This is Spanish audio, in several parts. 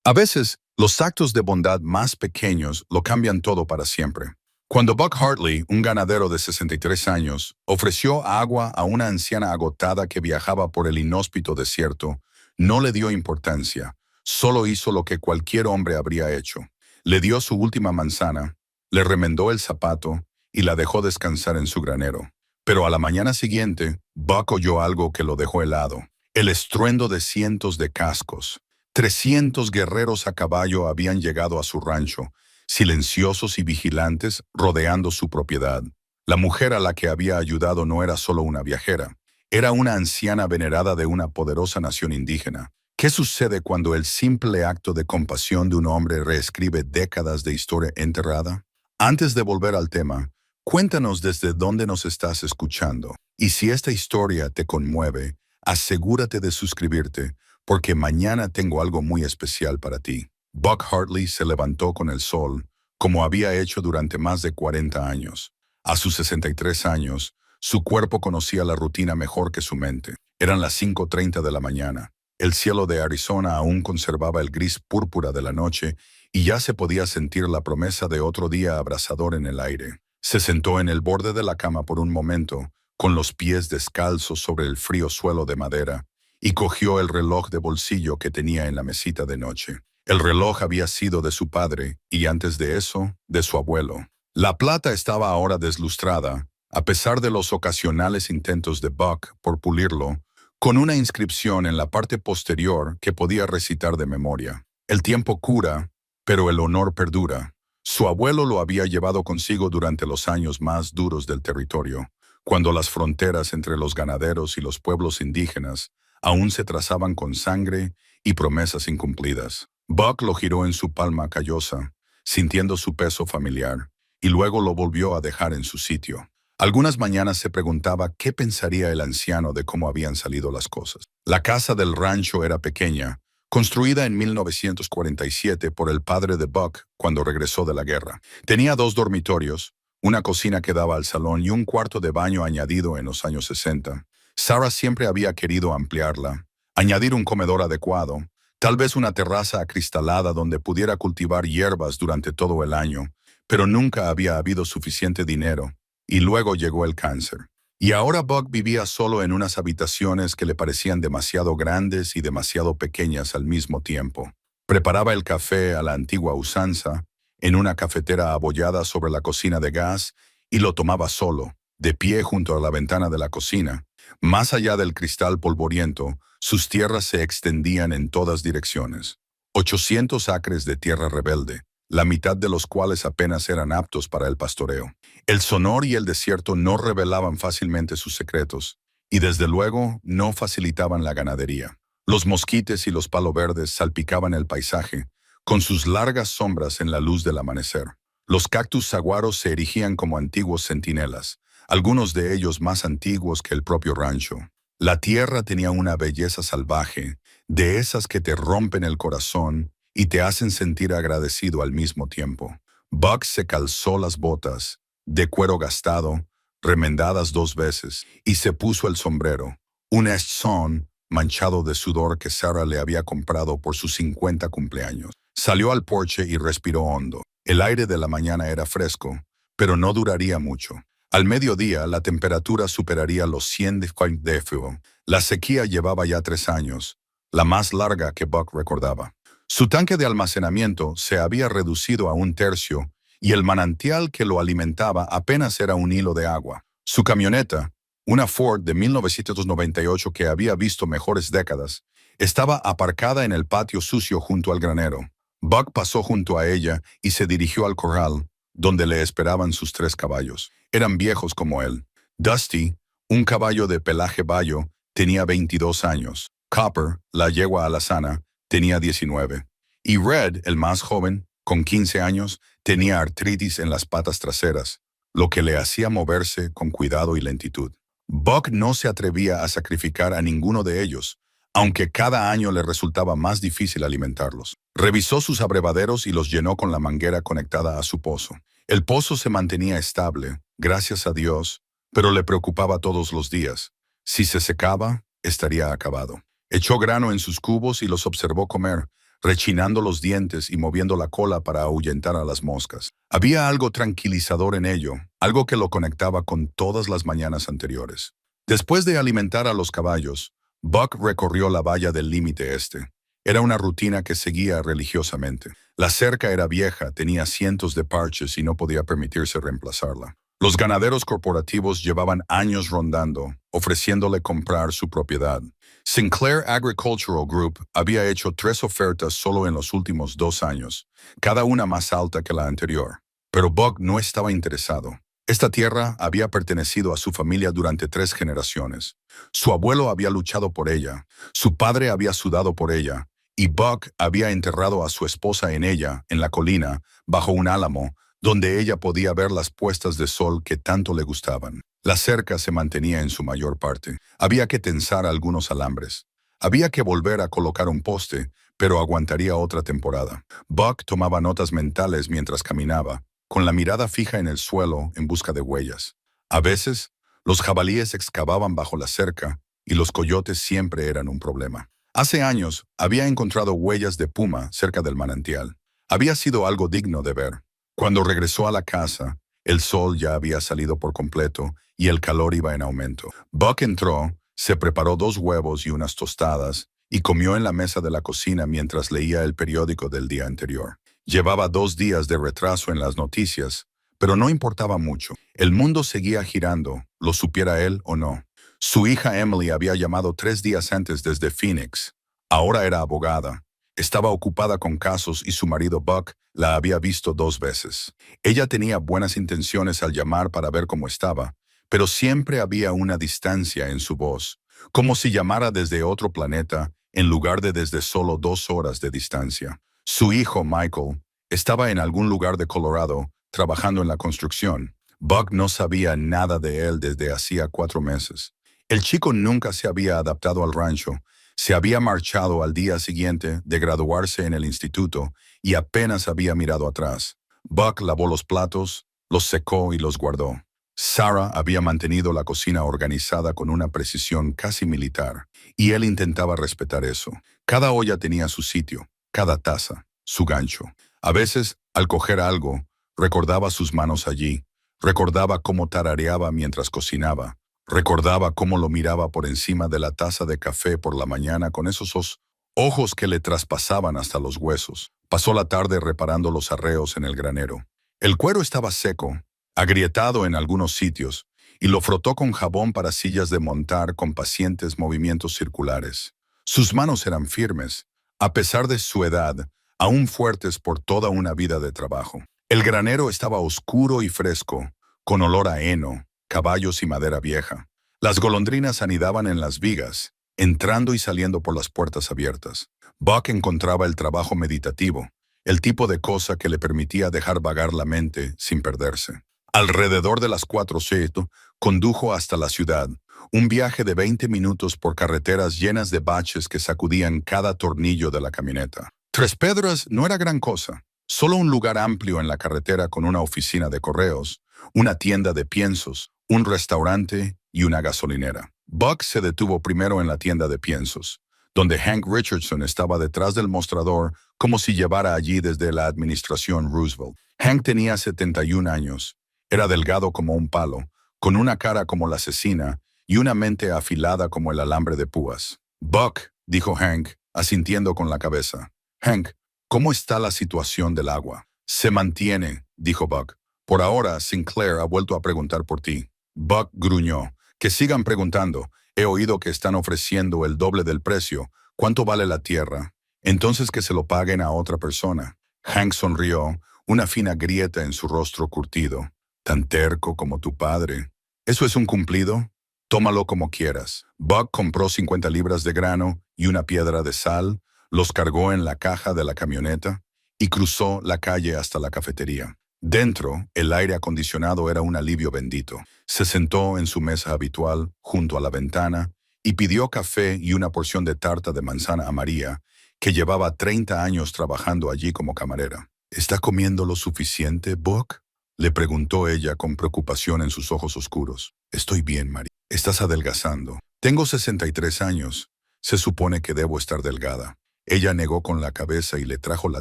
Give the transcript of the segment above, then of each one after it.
A veces, los actos de bondad más pequeños lo cambian todo para siempre. Cuando Buck Hartley, un ganadero de 63 años, ofreció agua a una anciana agotada que viajaba por el inhóspito desierto, no le dio importancia, solo hizo lo que cualquier hombre habría hecho. Le dio su última manzana, le remendó el zapato y la dejó descansar en su granero. Pero a la mañana siguiente, Buck oyó algo que lo dejó helado: el estruendo de cientos de cascos. 300 guerreros a caballo habían llegado a su rancho, silenciosos y vigilantes, rodeando su propiedad. La mujer a la que había ayudado no era solo una viajera, era una anciana venerada de una poderosa nación indígena. ¿Qué sucede cuando el simple acto de compasión de un hombre reescribe décadas de historia enterrada? Antes de volver al tema, cuéntanos desde dónde nos estás escuchando. Y si esta historia te conmueve, asegúrate de suscribirte, porque mañana tengo algo muy especial para ti. Buck Hartley se levantó con el sol, como había hecho durante más de 40 años. A sus 63 años, su cuerpo conocía la rutina mejor que su mente. Eran las 5:30 de la mañana. El cielo de Arizona aún conservaba el gris púrpura de la noche y ya se podía sentir la promesa de otro día abrasador en el aire. Se sentó en el borde de la cama por un momento, con los pies descalzos sobre el frío suelo de madera, y cogió el reloj de bolsillo que tenía en la mesita de noche. El reloj había sido de su padre y antes de eso, de su abuelo. La plata estaba ahora deslustrada, a pesar de los ocasionales intentos de Buck por pulirlo, con una inscripción en la parte posterior que podía recitar de memoria: el tiempo cura, pero el honor perdura. Su abuelo lo había llevado consigo durante los años más duros del territorio, cuando las fronteras entre los ganaderos y los pueblos indígenas aún se trazaban con sangre y promesas incumplidas. Buck lo giró en su palma callosa, sintiendo su peso familiar, y luego lo volvió a dejar en su sitio. Algunas mañanas se preguntaba qué pensaría el anciano de cómo habían salido las cosas. La casa del rancho era pequeña, construida en 1947 por el padre de Buck cuando regresó de la guerra. Tenía 2 dormitorios, una cocina que daba al salón y un cuarto de baño añadido en los años 60. Sarah siempre había querido ampliarla, añadir un comedor adecuado, tal vez una terraza acristalada donde pudiera cultivar hierbas durante todo el año, pero nunca había habido suficiente dinero, y luego llegó el cáncer. Y ahora Buck vivía solo en unas habitaciones que le parecían demasiado grandes y demasiado pequeñas al mismo tiempo. Preparaba el café a la antigua usanza, en una cafetera abollada sobre la cocina de gas, y lo tomaba solo, de pie junto a la ventana de la cocina. Más allá del cristal polvoriento, sus tierras se extendían en todas direcciones. 800 acres de tierra rebelde, la mitad de los cuales apenas eran aptos para el pastoreo. El Sonor y el desierto no revelaban fácilmente sus secretos, y desde luego no facilitaban la ganadería. Los mosquites y los paloverdes salpicaban el paisaje, con sus largas sombras en la luz del amanecer. Los cactus saguaros se erigían como antiguos centinelas, algunos de ellos más antiguos que el propio rancho. La tierra tenía una belleza salvaje, de esas que te rompen el corazón y te hacen sentir agradecido al mismo tiempo. Buck se calzó las botas, de cuero gastado, remendadas 2 veces, y se puso el sombrero, un Stetson manchado de sudor que Sarah le había comprado por sus 50 cumpleaños. Salió al porche y respiró hondo. El aire de la mañana era fresco, pero no duraría mucho. Al mediodía, la temperatura superaría los 100 de frío. La sequía llevaba ya 3 años, la más larga que Buck recordaba. Su tanque de almacenamiento se había reducido a 1/3 y el manantial que lo alimentaba apenas era un hilo de agua. Su camioneta, una Ford de 1998 que había visto mejores décadas, estaba aparcada en el patio sucio junto al granero. Buck pasó junto a ella y se dirigió al corral, donde le esperaban sus 3 caballos. Eran viejos como él. Dusty, un caballo de pelaje bayo, tenía 22 años. Copper, la yegua alazana, tenía 19. Y Red, el más joven, con 15 años, tenía artritis en las patas traseras, lo que le hacía moverse con cuidado y lentitud. Buck no se atrevía a sacrificar a ninguno de ellos, aunque cada año le resultaba más difícil alimentarlos. Revisó sus abrevaderos y los llenó con la manguera conectada a su pozo. El pozo se mantenía estable, gracias a Dios, pero le preocupaba todos los días. Si se secaba, estaría acabado. Echó grano en sus cubos y los observó comer, rechinando los dientes y moviendo la cola para ahuyentar a las moscas. Había algo tranquilizador en ello, algo que lo conectaba con todas las mañanas anteriores. Después de alimentar a los caballos, Buck recorrió la valla del límite este. Era una rutina que seguía religiosamente. La cerca era vieja, tenía cientos de parches y no podía permitirse reemplazarla. Los ganaderos corporativos llevaban años rondando, ofreciéndole comprar su propiedad. Sinclair Agricultural Group había hecho 3 ofertas solo en los últimos 2 años, cada una más alta que la anterior. Pero Buck no estaba interesado. Esta tierra había pertenecido a su familia durante 3 generaciones. Su abuelo había luchado por ella, su padre había sudado por ella, y Buck había enterrado a su esposa en ella, en la colina, bajo un álamo, donde ella podía ver las puestas de sol que tanto le gustaban. La cerca se mantenía en su mayor parte. Había que tensar algunos alambres. Había que volver a colocar un poste, pero aguantaría otra temporada. Buck tomaba notas mentales mientras caminaba, con la mirada fija en el suelo en busca de huellas. A veces, los jabalíes excavaban bajo la cerca y los coyotes siempre eran un problema. Hace años, había encontrado huellas de puma cerca del manantial. Había sido algo digno de ver. Cuando regresó a la casa, el sol ya había salido por completo y el calor iba en aumento. Buck entró, se preparó 2 huevos y unas tostadas y comió en la mesa de la cocina mientras leía el periódico del día anterior. Llevaba 2 días de retraso en las noticias, pero no importaba mucho. El mundo seguía girando, lo supiera él o no. Su hija Emily había llamado 3 días antes desde Phoenix. Ahora era abogada. Estaba ocupada con casos y su marido Buck la había visto 2 veces. Ella tenía buenas intenciones al llamar para ver cómo estaba, pero siempre había una distancia en su voz, como si llamara desde otro planeta en lugar de desde solo 2 horas de distancia. Su hijo Michael estaba en algún lugar de Colorado trabajando en la construcción. Buck no sabía nada de él desde hacía 4 meses. El chico nunca se había adaptado al rancho. Se había marchado al día siguiente de graduarse en el instituto y apenas había mirado atrás. Buck lavó los platos, los secó y los guardó. Sarah había mantenido la cocina organizada con una precisión casi militar, y él intentaba respetar eso. Cada olla tenía su sitio, cada taza, su gancho. A veces, al coger algo, recordaba sus manos allí, recordaba cómo tarareaba mientras cocinaba, recordaba cómo lo miraba por encima de la taza de café por la mañana con esos ojos que le traspasaban hasta los huesos. Pasó la tarde reparando los arreos en el granero. El cuero estaba seco, agrietado en algunos sitios, y lo frotó con jabón para sillas de montar con pacientes movimientos circulares. Sus manos eran firmes, a pesar de su edad, aún fuertes por toda una vida de trabajo. El granero estaba oscuro y fresco, con olor a heno, caballos y madera vieja. Las golondrinas anidaban en las vigas, entrando y saliendo por las puertas abiertas. Buck encontraba el trabajo meditativo, el tipo de cosa que le permitía dejar vagar la mente sin perderse. Alrededor de las 4:00 condujo hasta la ciudad, un viaje de 20 minutos por carreteras llenas de baches que sacudían cada tornillo de la camioneta. Tres Pedras no era gran cosa, solo un lugar amplio en la carretera con una oficina de correos, una tienda de piensos, un restaurante y una gasolinera. Buck se detuvo primero en la tienda de piensos, donde Hank Richardson estaba detrás del mostrador como si llevara allí desde la administración Roosevelt. Hank tenía 71 años, era delgado como un palo, con una cara como la cecina y una mente afilada como el alambre de púas. Buck, dijo Hank, asintiendo con la cabeza. Hank, ¿cómo está la situación del agua? Se mantiene, dijo Buck. Por ahora, Sinclair ha vuelto a preguntar por ti. Buck gruñó. Que sigan preguntando. He oído que están ofreciendo el doble del precio. ¿Cuánto vale la tierra? Entonces que se lo paguen a otra persona. Hank sonrió, una fina grieta en su rostro curtido. Tan terco como tu padre. ¿Eso es un cumplido? Tómalo como quieras. Buck compró 50 libras de grano y una piedra de sal, los cargó en la caja de la camioneta y cruzó la calle hasta la cafetería. Dentro, el aire acondicionado era un alivio bendito. Se sentó en su mesa habitual, junto a la ventana, y pidió café y una porción de tarta de manzana a María, que llevaba 30 años trabajando allí como camarera. ¿Está comiendo lo suficiente, Buck?, le preguntó ella con preocupación en sus ojos oscuros. Estoy bien, María. Estás adelgazando. Tengo 63 años. Se supone que debo estar delgada. Ella negó con la cabeza y le trajo la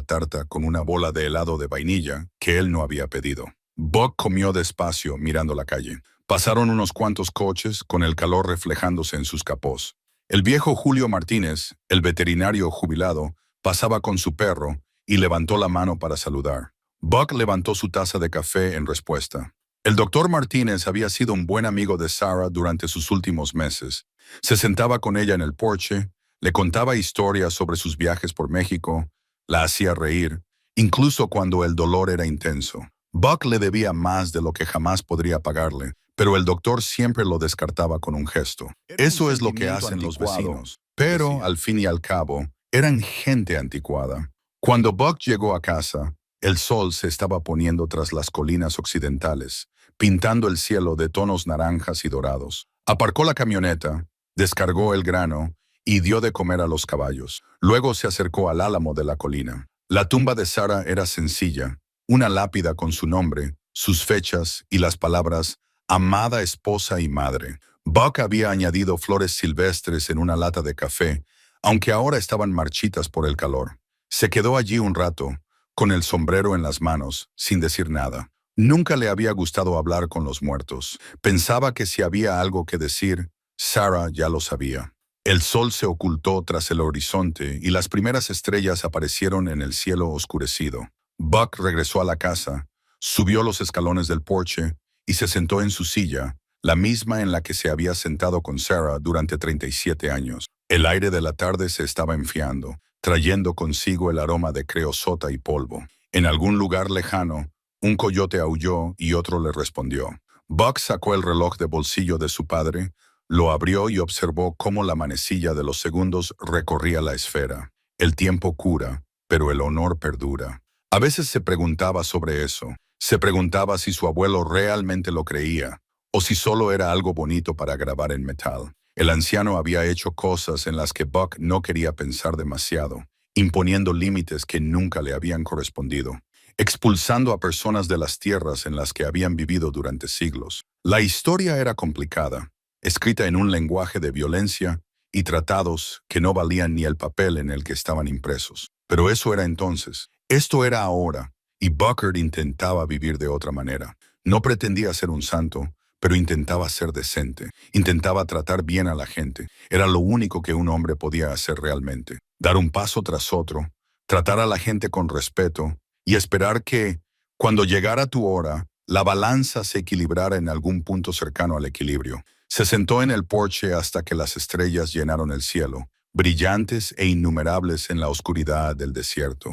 tarta con una bola de helado de vainilla que él no había pedido. Buck comió despacio mirando la calle. Pasaron unos cuantos coches con el calor reflejándose en sus capós. El viejo Julio Martínez, el veterinario jubilado, pasaba con su perro y levantó la mano para saludar. Buck levantó su taza de café en respuesta. El doctor Martínez había sido un buen amigo de Sarah durante sus últimos meses. Se sentaba con ella en el porche, le contaba historias sobre sus viajes por México, la hacía reír, incluso cuando el dolor era intenso. Buck le debía más de lo que jamás podría pagarle, pero el doctor siempre lo descartaba con un gesto. Eso es lo que hacen los vecinos. Pero, al fin y al cabo, eran gente anticuada. Cuando Buck llegó a casa, el sol se estaba poniendo tras las colinas occidentales, pintando el cielo de tonos naranjas y dorados. Aparcó la camioneta, descargó el grano y dio de comer a los caballos. Luego se acercó al álamo de la colina. La tumba de Sarah era sencilla, una lápida con su nombre, sus fechas y las palabras amada esposa y madre. Buck había añadido flores silvestres en una lata de café, aunque ahora estaban marchitas por el calor. Se quedó allí un rato, con el sombrero en las manos, sin decir nada. Nunca le había gustado hablar con los muertos. Pensaba que si había algo que decir, Sarah ya lo sabía. El sol se ocultó tras el horizonte y las primeras estrellas aparecieron en el cielo oscurecido. Buck regresó a la casa, subió los escalones del porche y se sentó en su silla, la misma en la que se había sentado con Sarah durante 37 años. El aire de la tarde se estaba enfriando, trayendo consigo el aroma de creosota y polvo. En algún lugar lejano, un coyote aulló y otro le respondió. Buck sacó el reloj de bolsillo de su padre, lo abrió y observó cómo la manecilla de los segundos recorría la esfera. El tiempo cura, pero el honor perdura. A veces se preguntaba sobre eso. Se preguntaba si su abuelo realmente lo creía, o si solo era algo bonito para grabar en metal. El anciano había hecho cosas en las que Buck no quería pensar demasiado, imponiendo límites que nunca le habían correspondido, expulsando a personas de las tierras en las que habían vivido durante siglos. La historia era complicada, escrita en un lenguaje de violencia y tratados que no valían ni el papel en el que estaban impresos. Pero eso era entonces. Esto era ahora, y Buckard intentaba vivir de otra manera. No pretendía ser un santo, pero intentaba ser decente. Intentaba tratar bien a la gente. Era lo único que un hombre podía hacer realmente. Dar un paso tras otro, tratar a la gente con respeto y esperar que, cuando llegara tu hora, la balanza se equilibrara en algún punto cercano al equilibrio. Se sentó en el porche hasta que las estrellas llenaron el cielo, brillantes e innumerables en la oscuridad del desierto.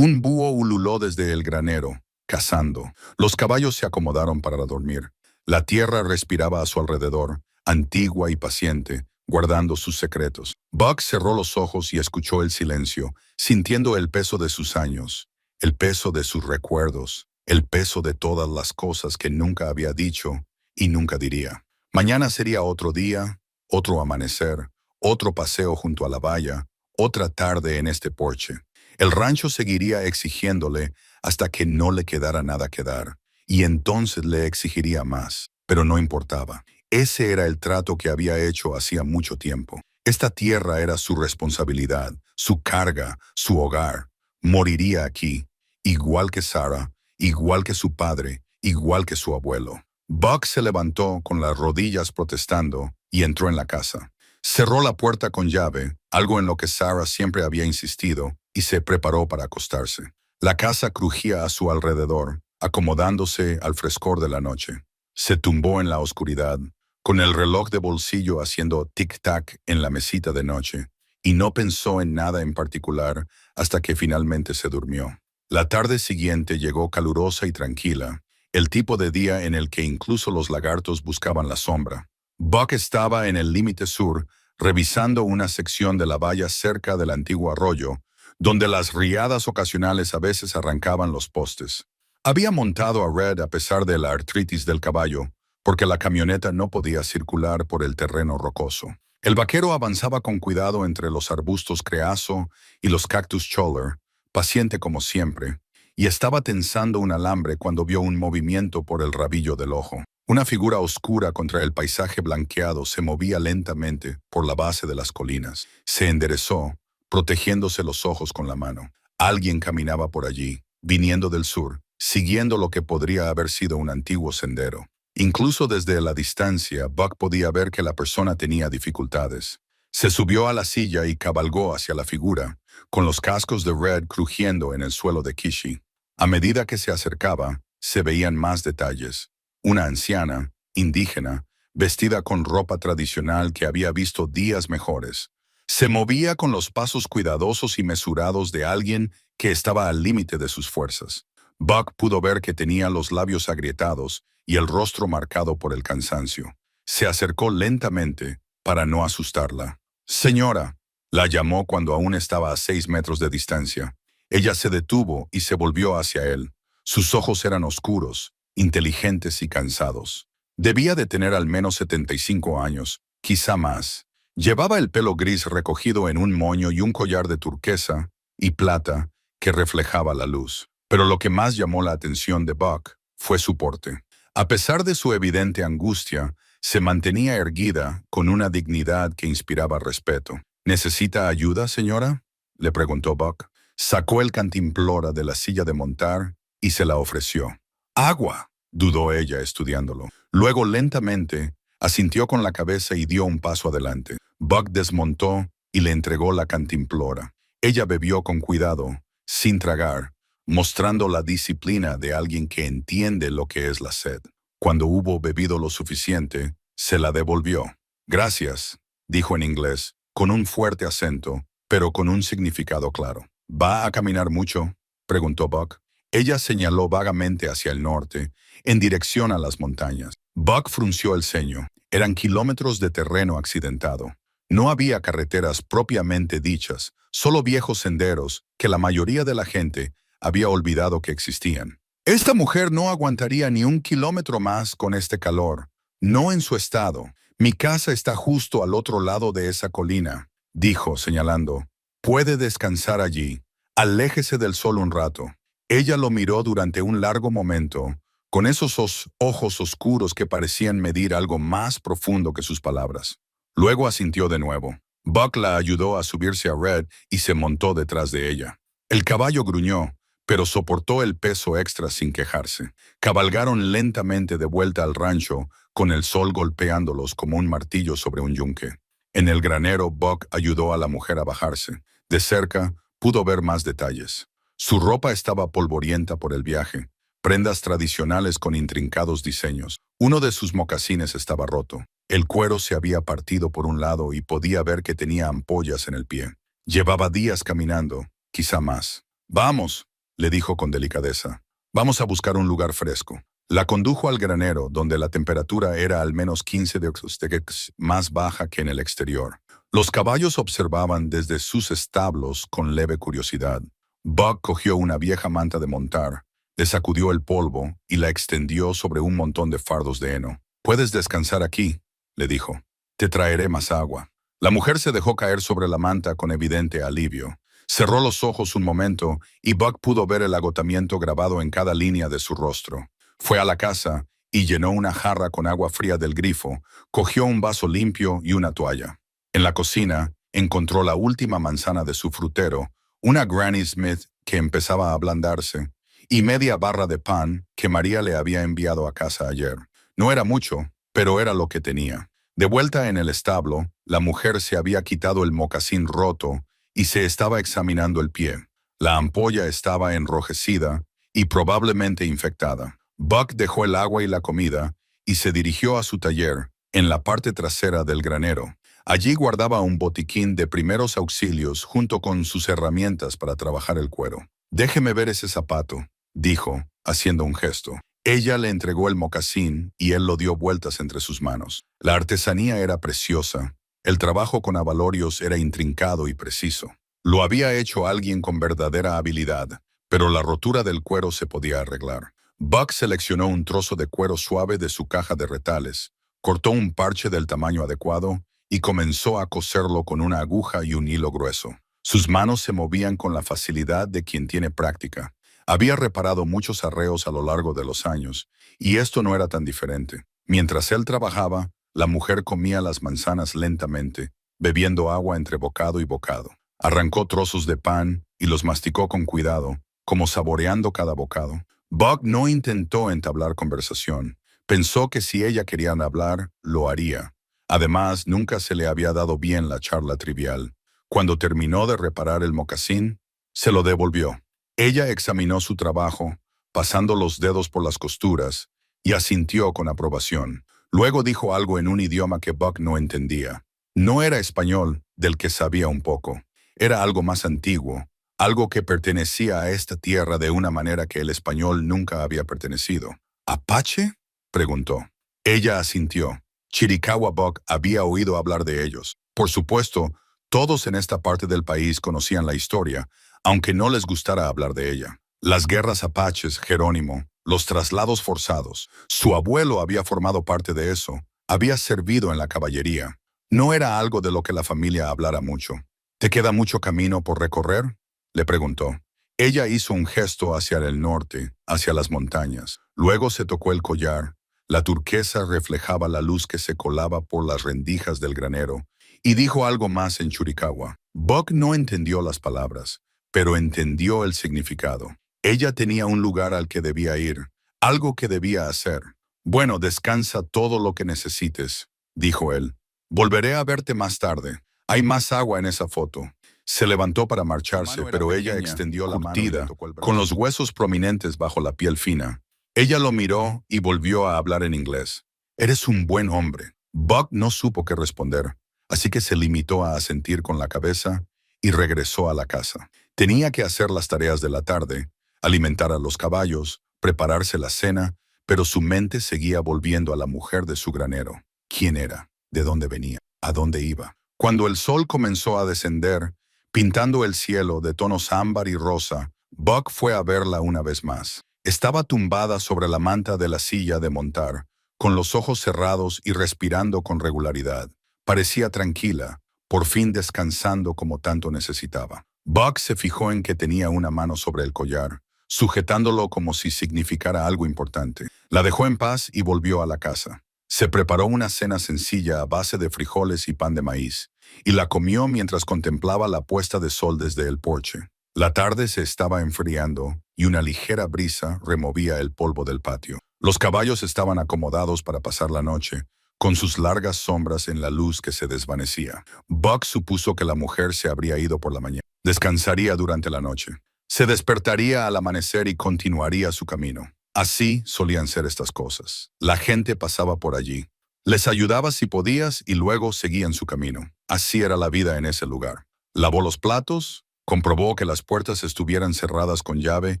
Un búho ululó desde el granero, cazando. Los caballos se acomodaron para dormir. La tierra respiraba a su alrededor, antigua y paciente, guardando sus secretos. Buck cerró los ojos y escuchó el silencio, sintiendo el peso de sus años, el peso de sus recuerdos, el peso de todas las cosas que nunca había dicho y nunca diría. Mañana sería otro día, otro amanecer, otro paseo junto a la valla, otra tarde en este porche. El rancho seguiría exigiéndole hasta que no le quedara nada que dar, y entonces le exigiría más, pero no importaba. Ese era el trato que había hecho hacía mucho tiempo. Esta tierra era su responsabilidad, su carga, su hogar. Moriría aquí, igual que Sarah, igual que su padre, igual que su abuelo. Buck se levantó con las rodillas protestando y entró en la casa. Cerró la puerta con llave, algo en lo que Sarah siempre había insistido, y se preparó para acostarse. La casa crujía a su alrededor, acomodándose al frescor de la noche. Se tumbó en la oscuridad, con el reloj de bolsillo haciendo tic-tac en la mesita de noche, y no pensó en nada en particular hasta que finalmente se durmió. La tarde siguiente llegó calurosa y tranquila, el tipo de día en el que incluso los lagartos buscaban la sombra. Buck estaba en el límite sur, revisando una sección de la valla cerca del antiguo arroyo, donde las riadas ocasionales a veces arrancaban los postes. Había montado a Red a pesar de la artritis del caballo, porque la camioneta no podía circular por el terreno rocoso. El vaquero avanzaba con cuidado entre los arbustos creazo y los cactus choller, paciente como siempre, y estaba tensando un alambre cuando vio un movimiento por el rabillo del ojo. Una figura oscura contra el paisaje blanqueado se movía lentamente por la base de las colinas. Se enderezó, protegiéndose los ojos con la mano. Alguien caminaba por allí, viniendo del sur, siguiendo lo que podría haber sido un antiguo sendero. Incluso desde la distancia, Buck podía ver que la persona tenía dificultades. Se subió a la silla y cabalgó hacia la figura, con los cascos de Red crujiendo en el suelo de Kishi. A medida que se acercaba, se veían más detalles. Una anciana, indígena, vestida con ropa tradicional que había visto días mejores. Se movía con los pasos cuidadosos y mesurados de alguien que estaba al límite de sus fuerzas. Buck pudo ver que tenía los labios agrietados y el rostro marcado por el cansancio. Se acercó lentamente para no asustarla. «Señora», la llamó cuando aún estaba a 6 metros de distancia. Ella se detuvo y se volvió hacia él. Sus ojos eran oscuros, inteligentes y cansados. Debía de tener al menos 75 años, quizá más. Llevaba el pelo gris recogido en un moño y un collar de turquesa y plata que reflejaba la luz. Pero lo que más llamó la atención de Buck fue su porte. A pesar de su evidente angustia, se mantenía erguida con una dignidad que inspiraba respeto. «¿Necesita ayuda, señora?», le preguntó Buck. Sacó el cantimplora de la silla de montar y se la ofreció. «¡Agua!», dudó ella estudiándolo. Luego lentamente asintió con la cabeza y dio un paso adelante. Buck desmontó y le entregó la cantimplora. Ella bebió con cuidado, sin tragar, mostrando la disciplina de alguien que entiende lo que es la sed. Cuando hubo bebido lo suficiente, se la devolvió. «Gracias», dijo en inglés, con un fuerte acento, pero con un significado claro. «¿Va a caminar mucho?», preguntó Buck. Ella señaló vagamente hacia el norte, en dirección a las montañas. Buck frunció el ceño. Eran kilómetros de terreno accidentado. No había carreteras propiamente dichas, solo viejos senderos que la mayoría de la gente había olvidado que existían. «Esta mujer no aguantaría ni un kilómetro más con este calor. No en su estado. Mi casa está justo al otro lado de esa colina», dijo, señalando. «Puede descansar allí. Aléjese del sol un rato». Ella lo miró durante un largo momento, con esos ojos oscuros que parecían medir algo más profundo que sus palabras. Luego asintió de nuevo. Buck la ayudó a subirse a Red y se montó detrás de ella. El caballo gruñó, pero soportó el peso extra sin quejarse. Cabalgaron lentamente de vuelta al rancho, con el sol golpeándolos como un martillo sobre un yunque. En el granero, Buck ayudó a la mujer a bajarse. De cerca, pudo ver más detalles. Su ropa estaba polvorienta por el viaje, prendas tradicionales con intrincados diseños. Uno de sus mocasines estaba roto. El cuero se había partido por un lado y podía ver que tenía ampollas en el pie. Llevaba días caminando, quizá más. «Vamos», le dijo con delicadeza. «Vamos a buscar un lugar fresco». La condujo al granero, donde la temperatura era al menos 15 grados más baja que en el exterior. Los caballos observaban desde sus establos con leve curiosidad. Buck cogió una vieja manta de montar, le sacudió el polvo y la extendió sobre un montón de fardos de heno. «Puedes descansar aquí», le dijo. «Te traeré más agua». La mujer se dejó caer sobre la manta con evidente alivio. Cerró los ojos un momento y Buck pudo ver el agotamiento grabado en cada línea de su rostro. Fue a la casa y llenó una jarra con agua fría del grifo, cogió un vaso limpio y una toalla. En la cocina, encontró la última manzana de su frutero, una Granny Smith que empezaba a ablandarse, y media barra de pan que María le había enviado a casa ayer. No era mucho, pero era lo que tenía. De vuelta en el establo, la mujer se había quitado el mocasín roto y se estaba examinando el pie. La ampolla estaba enrojecida y probablemente infectada. Buck dejó el agua y la comida y se dirigió a su taller, en la parte trasera del granero. Allí guardaba un botiquín de primeros auxilios junto con sus herramientas para trabajar el cuero. «Déjeme ver ese zapato», dijo, haciendo un gesto. Ella le entregó el mocasín y él lo dio vueltas entre sus manos. La artesanía era preciosa. El trabajo con abalorios era intrincado y preciso. Lo había hecho alguien con verdadera habilidad, pero la rotura del cuero se podía arreglar. Buck seleccionó un trozo de cuero suave de su caja de retales, cortó un parche del tamaño adecuado y comenzó a coserlo con una aguja y un hilo grueso. Sus manos se movían con la facilidad de quien tiene práctica. Había reparado muchos arreos a lo largo de los años, y esto no era tan diferente. Mientras él trabajaba, la mujer comía las manzanas lentamente, bebiendo agua entre bocado y bocado. Arrancó trozos de pan y los masticó con cuidado, como saboreando cada bocado. Buck no intentó entablar conversación. Pensó que si ella quería hablar, lo haría. Además, nunca se le había dado bien la charla trivial. Cuando terminó de reparar el mocasín, se lo devolvió. Ella examinó su trabajo, pasando los dedos por las costuras, y asintió con aprobación. Luego dijo algo en un idioma que Buck no entendía. No era español, del que sabía un poco. Era algo más antiguo, algo que pertenecía a esta tierra de una manera que el español nunca había pertenecido. ¿Apache?, preguntó. Ella asintió. Chiricahua Buck había oído hablar de ellos. Por supuesto, todos en esta parte del país conocían la historia, aunque no les gustara hablar de ella. Las guerras apaches, Jerónimo, los traslados forzados. Su abuelo había formado parte de eso. Había servido en la caballería. No era algo de lo que la familia hablara mucho. ¿Te queda mucho camino por recorrer?, le preguntó. Ella hizo un gesto hacia el norte, hacia las montañas. Luego se tocó el collar. La turquesa reflejaba la luz que se colaba por las rendijas del granero, y dijo algo más en Chiricahua. Buck no entendió las palabras, pero entendió el significado. Ella tenía un lugar al que debía ir, algo que debía hacer. Bueno, descansa todo lo que necesites, dijo él. Volveré a verte más tarde. Hay más agua en esa foto. Se levantó para marcharse, pero ella extendió la mano, con los huesos prominentes bajo la piel fina. Ella lo miró y volvió a hablar en inglés. Eres un buen hombre. Buck no supo qué responder, así que se limitó a asentir con la cabeza y regresó a la casa. Tenía que hacer las tareas de la tarde, alimentar a los caballos, prepararse la cena, pero su mente seguía volviendo a la mujer de su granero. ¿Quién era? ¿De dónde venía? ¿A dónde iba? Cuando el sol comenzó a descender, pintando el cielo de tonos ámbar y rosa, Buck fue a verla una vez más. Estaba tumbada sobre la manta de la silla de montar, con los ojos cerrados y respirando con regularidad. Parecía tranquila, por fin descansando como tanto necesitaba. Buck se fijó en que tenía una mano sobre el collar, sujetándolo como si significara algo importante. La dejó en paz y volvió a la casa. Se preparó una cena sencilla a base de frijoles y pan de maíz, y la comió mientras contemplaba la puesta de sol desde el porche. La tarde se estaba enfriando y una ligera brisa removía el polvo del patio. Los caballos estaban acomodados para pasar la noche, con sus largas sombras en la luz que se desvanecía. Buck supuso que la mujer se habría ido por la mañana. Descansaría durante la noche. Se despertaría al amanecer y continuaría su camino. Así solían ser estas cosas. La gente pasaba por allí. Les ayudaba si podías y luego seguían su camino. Así era la vida en ese lugar. Lavó los platos, comprobó que las puertas estuvieran cerradas con llave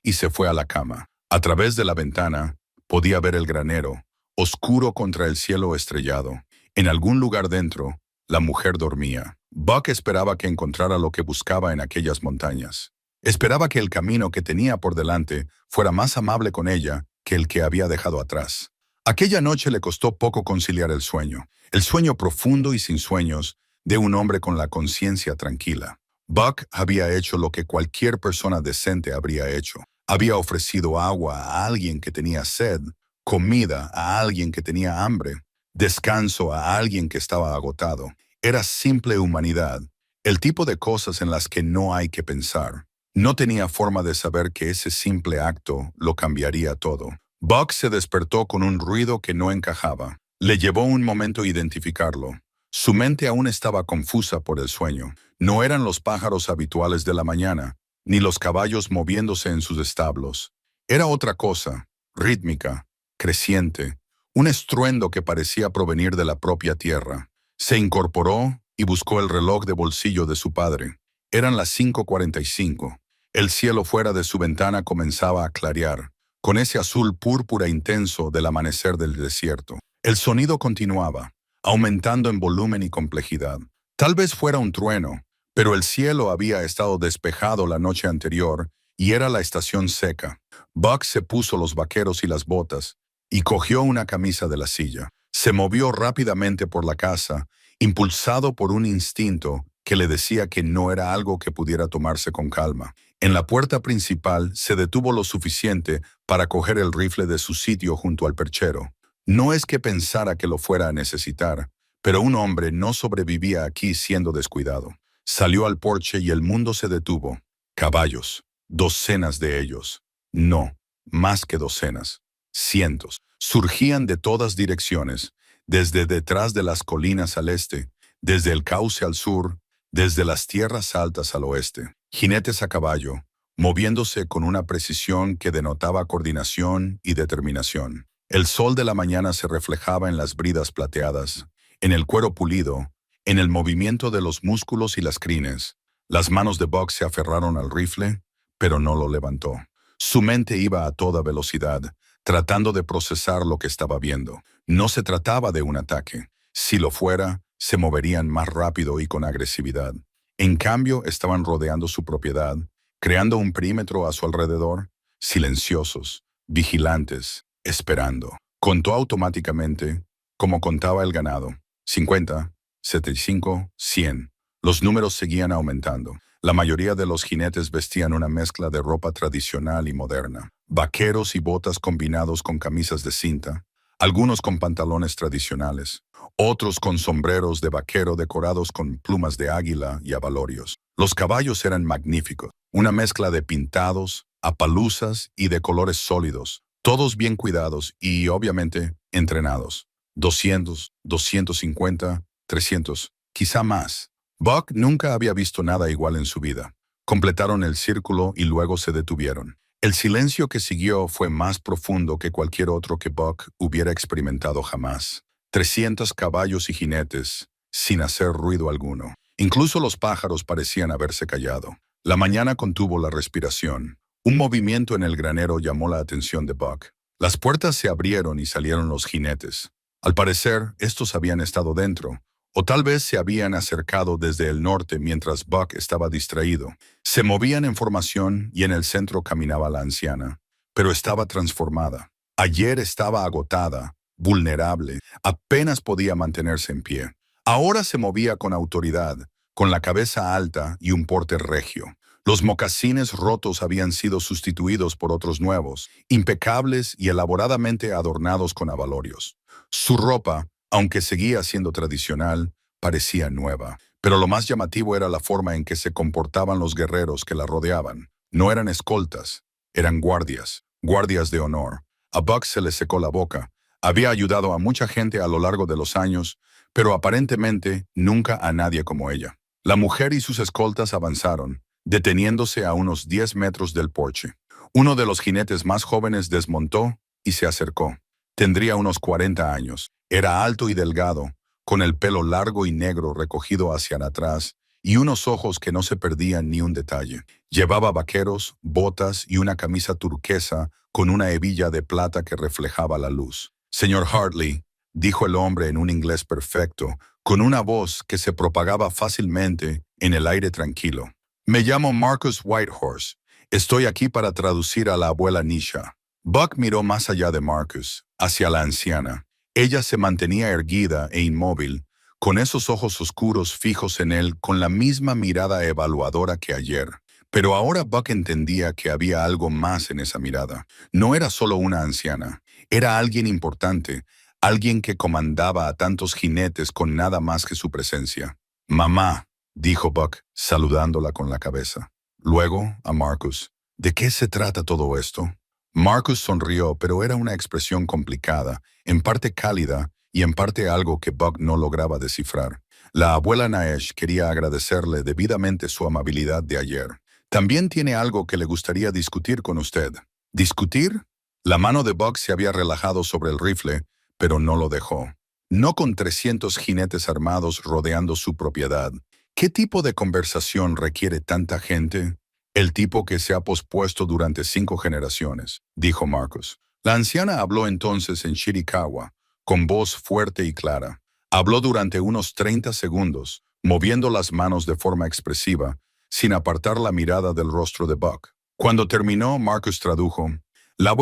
y se fue a la cama. A través de la ventana podía ver el granero, oscuro contra el cielo estrellado. En algún lugar dentro, la mujer dormía. Buck esperaba que encontrara lo que buscaba en aquellas montañas. Esperaba que el camino que tenía por delante fuera más amable con ella que el que había dejado atrás. Aquella noche le costó poco conciliar el sueño profundo y sin sueños de un hombre con la conciencia tranquila. Buck había hecho lo que cualquier persona decente habría hecho. Había ofrecido agua a alguien que tenía sed, comida a alguien que tenía hambre, descanso a alguien que estaba agotado. Era simple humanidad, el tipo de cosas en las que no hay que pensar. No tenía forma de saber que ese simple acto lo cambiaría todo. Buck se despertó con un ruido que no encajaba. Le llevó un momento identificarlo. Su mente aún estaba confusa por el sueño. No eran los pájaros habituales de la mañana, ni los caballos moviéndose en sus establos. Era otra cosa, rítmica, creciente, un estruendo que parecía provenir de la propia tierra. Se incorporó y buscó el reloj de bolsillo de su padre. Eran las 5:45. El cielo fuera de su ventana comenzaba a clarear, con ese azul púrpura intenso del amanecer del desierto. El sonido continuaba, aumentando en volumen y complejidad. Tal vez fuera un trueno, pero el cielo había estado despejado la noche anterior y era la estación seca. Buck se puso los vaqueros y las botas y cogió una camisa de la silla. Se movió rápidamente por la casa, impulsado por un instinto que le decía que no era algo que pudiera tomarse con calma. En la puerta principal se detuvo lo suficiente para coger el rifle de su sitio junto al perchero. No es que pensara que lo fuera a necesitar, pero un hombre no sobrevivía aquí siendo descuidado. Salió al porche y el mundo se detuvo. Caballos, docenas de ellos. No, más que docenas. Cientos. Surgían de todas direcciones, desde detrás de las colinas al este, desde el cauce al sur, desde las tierras altas al oeste. Jinetes a caballo, moviéndose con una precisión que denotaba coordinación y determinación. El sol de la mañana se reflejaba en las bridas plateadas, en el cuero pulido, en el movimiento de los músculos y las crines. Las manos de Buck se aferraron al rifle, pero no lo levantó. Su mente iba a toda velocidad, tratando de procesar lo que estaba viendo. No se trataba de un ataque. Si lo fuera, se moverían más rápido y con agresividad. En cambio, estaban rodeando su propiedad, creando un perímetro a su alrededor, silenciosos, vigilantes, esperando. Contó automáticamente, como contaba el ganado. 50, 75, 100. Los números seguían aumentando. La mayoría de los jinetes vestían una mezcla de ropa tradicional y moderna. Vaqueros y botas combinados con camisas de cinta, algunos con pantalones tradicionales, otros con sombreros de vaquero decorados con plumas de águila y abalorios. Los caballos eran magníficos, una mezcla de pintados, apaluzas y de colores sólidos, todos bien cuidados y, obviamente, entrenados. 200, 250, 300, quizá más. Buck nunca había visto nada igual en su vida. Completaron el círculo y luego se detuvieron. El silencio que siguió fue más profundo que cualquier otro que Buck hubiera experimentado jamás. 300 caballos y jinetes, sin hacer ruido alguno. Incluso los pájaros parecían haberse callado. La mañana contuvo la respiración. Un movimiento en el granero llamó la atención de Buck. Las puertas se abrieron y salieron los jinetes. Al parecer, estos habían estado dentro, o tal vez se habían acercado desde el norte mientras Buck estaba distraído. Se movían en formación y en el centro caminaba la anciana, pero estaba transformada. Ayer estaba agotada, vulnerable, apenas podía mantenerse en pie. Ahora se movía con autoridad, con la cabeza alta y un porte regio. Los mocasines rotos habían sido sustituidos por otros nuevos, impecables y elaboradamente adornados con abalorios. Su ropa, aunque seguía siendo tradicional, parecía nueva. Pero lo más llamativo era la forma en que se comportaban los guerreros que la rodeaban. No eran escoltas, eran guardias, guardias de honor. A Buck se le secó la boca. Había ayudado a mucha gente a lo largo de los años, pero aparentemente nunca a nadie como ella. La mujer y sus escoltas avanzaron, deteniéndose a unos 10 metros del porche. Uno de los jinetes más jóvenes desmontó y se acercó. Tendría unos 40 años. Era alto y delgado, con el pelo largo y negro recogido hacia atrás y unos ojos que no se perdían ni un detalle. Llevaba vaqueros, botas y una camisa turquesa con una hebilla de plata que reflejaba la luz. «Señor Hartley», dijo el hombre en un inglés perfecto, con una voz que se propagaba fácilmente en el aire tranquilo. «Me llamo Marcus Whitehorse. Estoy aquí para traducir a la abuela Nisha». Buck miró más allá de Marcus, hacia la anciana. Ella se mantenía erguida e inmóvil, con esos ojos oscuros fijos en él con la misma mirada evaluadora que ayer. Pero ahora Buck entendía que había algo más en esa mirada. No era solo una anciana, era alguien importante, alguien que comandaba a tantos jinetes con nada más que su presencia. «Mamá», dijo Buck, saludándola con la cabeza. Luego, a Marcus, «¿De qué se trata todo esto?» Marcus sonrió, pero era una expresión complicada, en parte cálida y en parte algo que Buck no lograba descifrar. La abuela Naesh quería agradecerle debidamente su amabilidad de ayer. «También tiene algo que le gustaría discutir con usted». ¿Discutir? La mano de Buck se había relajado sobre el rifle, pero no lo dejó. No con 300 jinetes armados rodeando su propiedad. ¿Qué tipo de conversación requiere tanta gente? «El tipo que se ha pospuesto durante 5 generaciones», dijo Marcus. La anciana habló entonces en Chiricahua, con voz fuerte y clara. Habló durante unos 30 segundos, moviendo las manos de forma expresiva, sin apartar la mirada del rostro de Buck. Cuando terminó, Marcus tradujo: la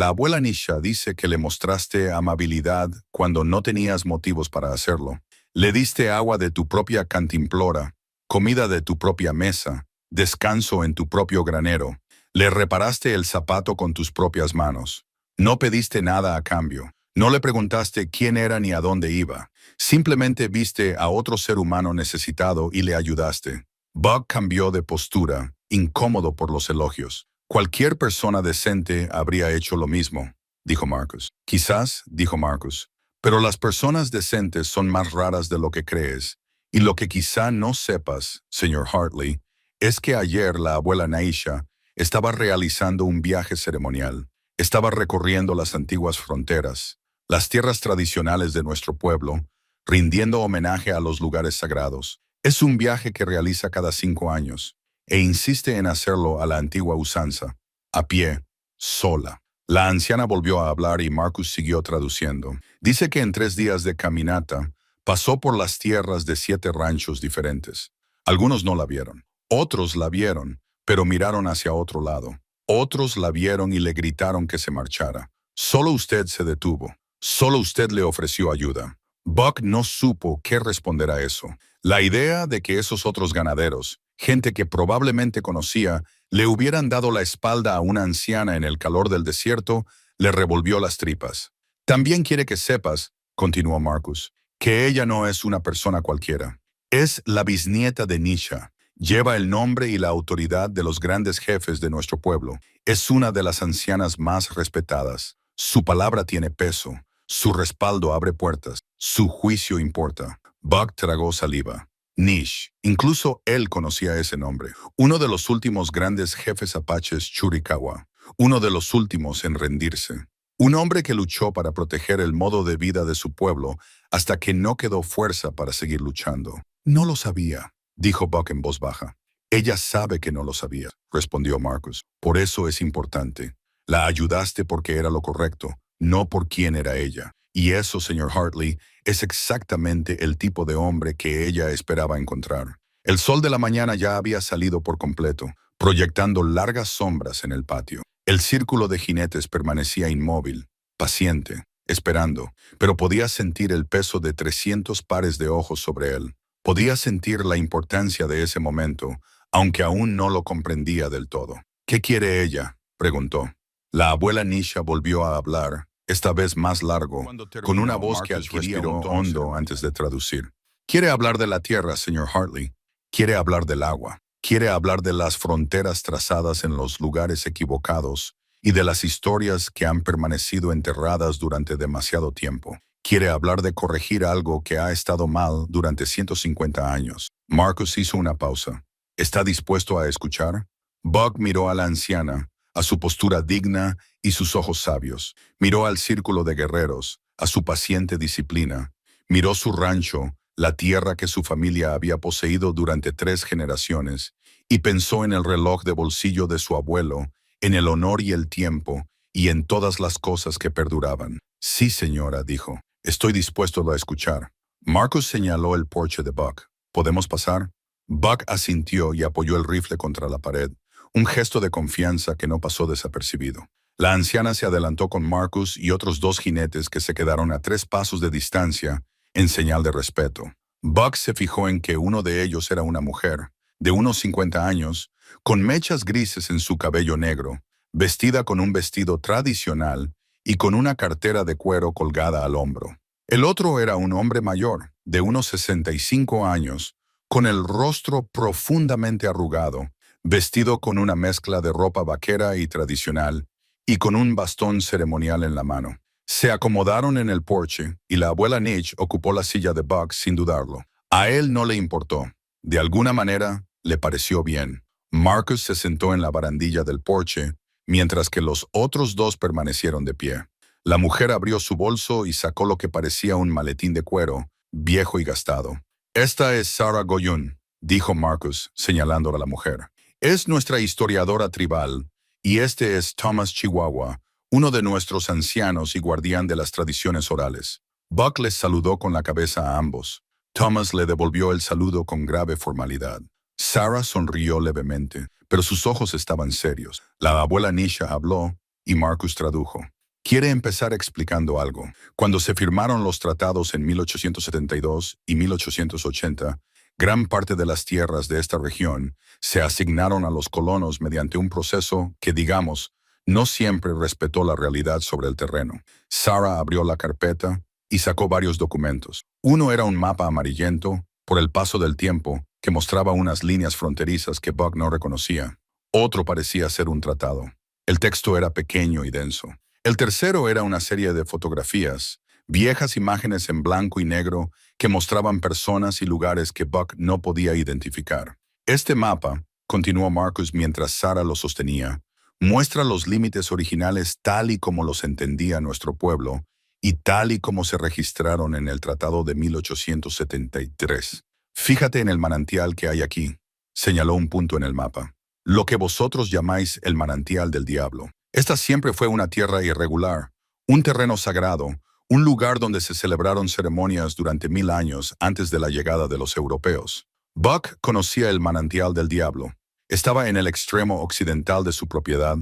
abuela Nisha dice que le mostraste amabilidad cuando no tenías motivos para hacerlo. Le diste agua de tu propia cantimplora, comida de tu propia mesa, descanso en tu propio granero. Le reparaste el zapato con tus propias manos. No pediste nada a cambio. No le preguntaste quién era ni a dónde iba. Simplemente viste a otro ser humano necesitado y le ayudaste. Buck cambió de postura, incómodo por los elogios. Cualquier persona decente habría hecho lo mismo, dijo Marcus. Quizás, dijo Marcus, pero las personas decentes son más raras de lo que crees. Y lo que quizá no sepas, señor Hartley, es que ayer la abuela Naisha estaba realizando un viaje ceremonial. Estaba recorriendo las antiguas fronteras, las tierras tradicionales de nuestro pueblo, rindiendo homenaje a los lugares sagrados. Es un viaje que realiza cada 5 años, e insiste en hacerlo a la antigua usanza, a pie, sola. La anciana volvió a hablar y Marcus siguió traduciendo. Dice que en 3 días de caminata pasó por las tierras de 7 ranchos diferentes. Algunos no la vieron, otros la vieron, pero miraron hacia otro lado. Otros la vieron y le gritaron que se marchara. Solo usted se detuvo. Solo usted le ofreció ayuda. Buck no supo qué responder a eso. La idea de que esos otros ganaderos, gente que probablemente conocía, le hubieran dado la espalda a una anciana en el calor del desierto, le revolvió las tripas. También quiere que sepas, continuó Marcus, que ella no es una persona cualquiera. Es la bisnieta de Nisha. Lleva el nombre y la autoridad de los grandes jefes de nuestro pueblo. Es una de las ancianas más respetadas. Su palabra tiene peso. Su respaldo abre puertas. Su juicio importa. Buck tragó saliva. Nish. Incluso él conocía ese nombre. Uno de los últimos grandes jefes apaches Chiricahua. Uno de los últimos en rendirse. Un hombre que luchó para proteger el modo de vida de su pueblo hasta que no quedó fuerza para seguir luchando. No lo sabía, dijo Buck en voz baja. Ella sabe que no lo sabía, respondió Marcus. Por eso es importante. La ayudaste porque era lo correcto, no por quién era ella. Y eso, señor Hartley, es exactamente el tipo de hombre que ella esperaba encontrar. El sol de la mañana ya había salido por completo, proyectando largas sombras en el patio. El círculo de jinetes permanecía inmóvil, paciente, esperando, pero podía sentir el peso de 300 pares de ojos sobre él. Podía sentir la importancia de ese momento, aunque aún no lo comprendía del todo. ¿Qué quiere ella?, preguntó. La abuela Nisha volvió a hablar, esta vez más largo, con una voz que adquiría un tono hondo antes de traducir. Quiere hablar de la tierra, señor Hartley. Quiere hablar del agua. Quiere hablar de las fronteras trazadas en los lugares equivocados y de las historias que han permanecido enterradas durante demasiado tiempo. Quiere hablar de corregir algo que ha estado mal durante 150 años. Marcus hizo una pausa. ¿Está dispuesto a escuchar? Buck miró a la anciana, a su postura digna y sus ojos sabios. Miró al círculo de guerreros, a su paciente disciplina. Miró su rancho, la tierra que su familia había poseído durante 3 generaciones, y pensó en el reloj de bolsillo de su abuelo, en el honor y el tiempo, y en todas las cosas que perduraban. Sí, señora, dijo. Estoy dispuesto a escuchar. Marcus señaló el porche de Buck. ¿Podemos pasar? Buck asintió y apoyó el rifle contra la pared, un gesto de confianza que no pasó desapercibido. La anciana se adelantó con Marcus y otros 2 jinetes que se quedaron a 3 pasos de distancia, en señal de respeto. Buck se fijó en que uno de ellos era una mujer, de unos 50 años, con mechas grises en su cabello negro, vestida con un vestido tradicional y con una cartera de cuero colgada al hombro. El otro era un hombre mayor, de unos 65 años, con el rostro profundamente arrugado, vestido con una mezcla de ropa vaquera y tradicional, y con un bastón ceremonial en la mano. Se acomodaron en el porche, y la abuela Nish ocupó la silla de Buck sin dudarlo. A él no le importó. De alguna manera, le pareció bien. Marcus se sentó en la barandilla del porche, mientras que los otros 2 permanecieron de pie. La mujer abrió su bolso y sacó lo que parecía un maletín de cuero, viejo y gastado. «Esta es Sarah Goyun», dijo Marcus, señalando a la mujer. «Es nuestra historiadora tribal, y este es Thomas Chihuahua, uno de nuestros ancianos y guardián de las tradiciones orales». Buck les saludó con la cabeza a ambos. Thomas le devolvió el saludo con grave formalidad. Sarah sonrió levemente, pero sus ojos estaban serios. La abuela Nisha habló y Marcus tradujo. Quiere empezar explicando algo. Cuando se firmaron los tratados en 1872 y 1880, gran parte de las tierras de esta región se asignaron a los colonos mediante un proceso que, digamos, no siempre respetó la realidad sobre el terreno. Sarah abrió la carpeta y sacó varios documentos. Uno era un mapa amarillento, por el paso del tiempo, que mostraba unas líneas fronterizas que Buck no reconocía. Otro parecía ser un tratado. El texto era pequeño y denso. El tercero era una serie de fotografías, viejas imágenes en blanco y negro que mostraban personas y lugares que Buck no podía identificar. Este mapa, continuó Marcus mientras Sarah lo sostenía, muestra los límites originales tal y como los entendía nuestro pueblo y tal y como se registraron en el Tratado de 1873. Fíjate en el manantial que hay aquí, señaló un punto en el mapa. Lo que vosotros llamáis el manantial del diablo. Esta siempre fue una tierra irregular, un terreno sagrado, un lugar donde se celebraron ceremonias durante 1000 años antes de la llegada de los europeos. Buck conocía el manantial del diablo. Estaba en el extremo occidental de su propiedad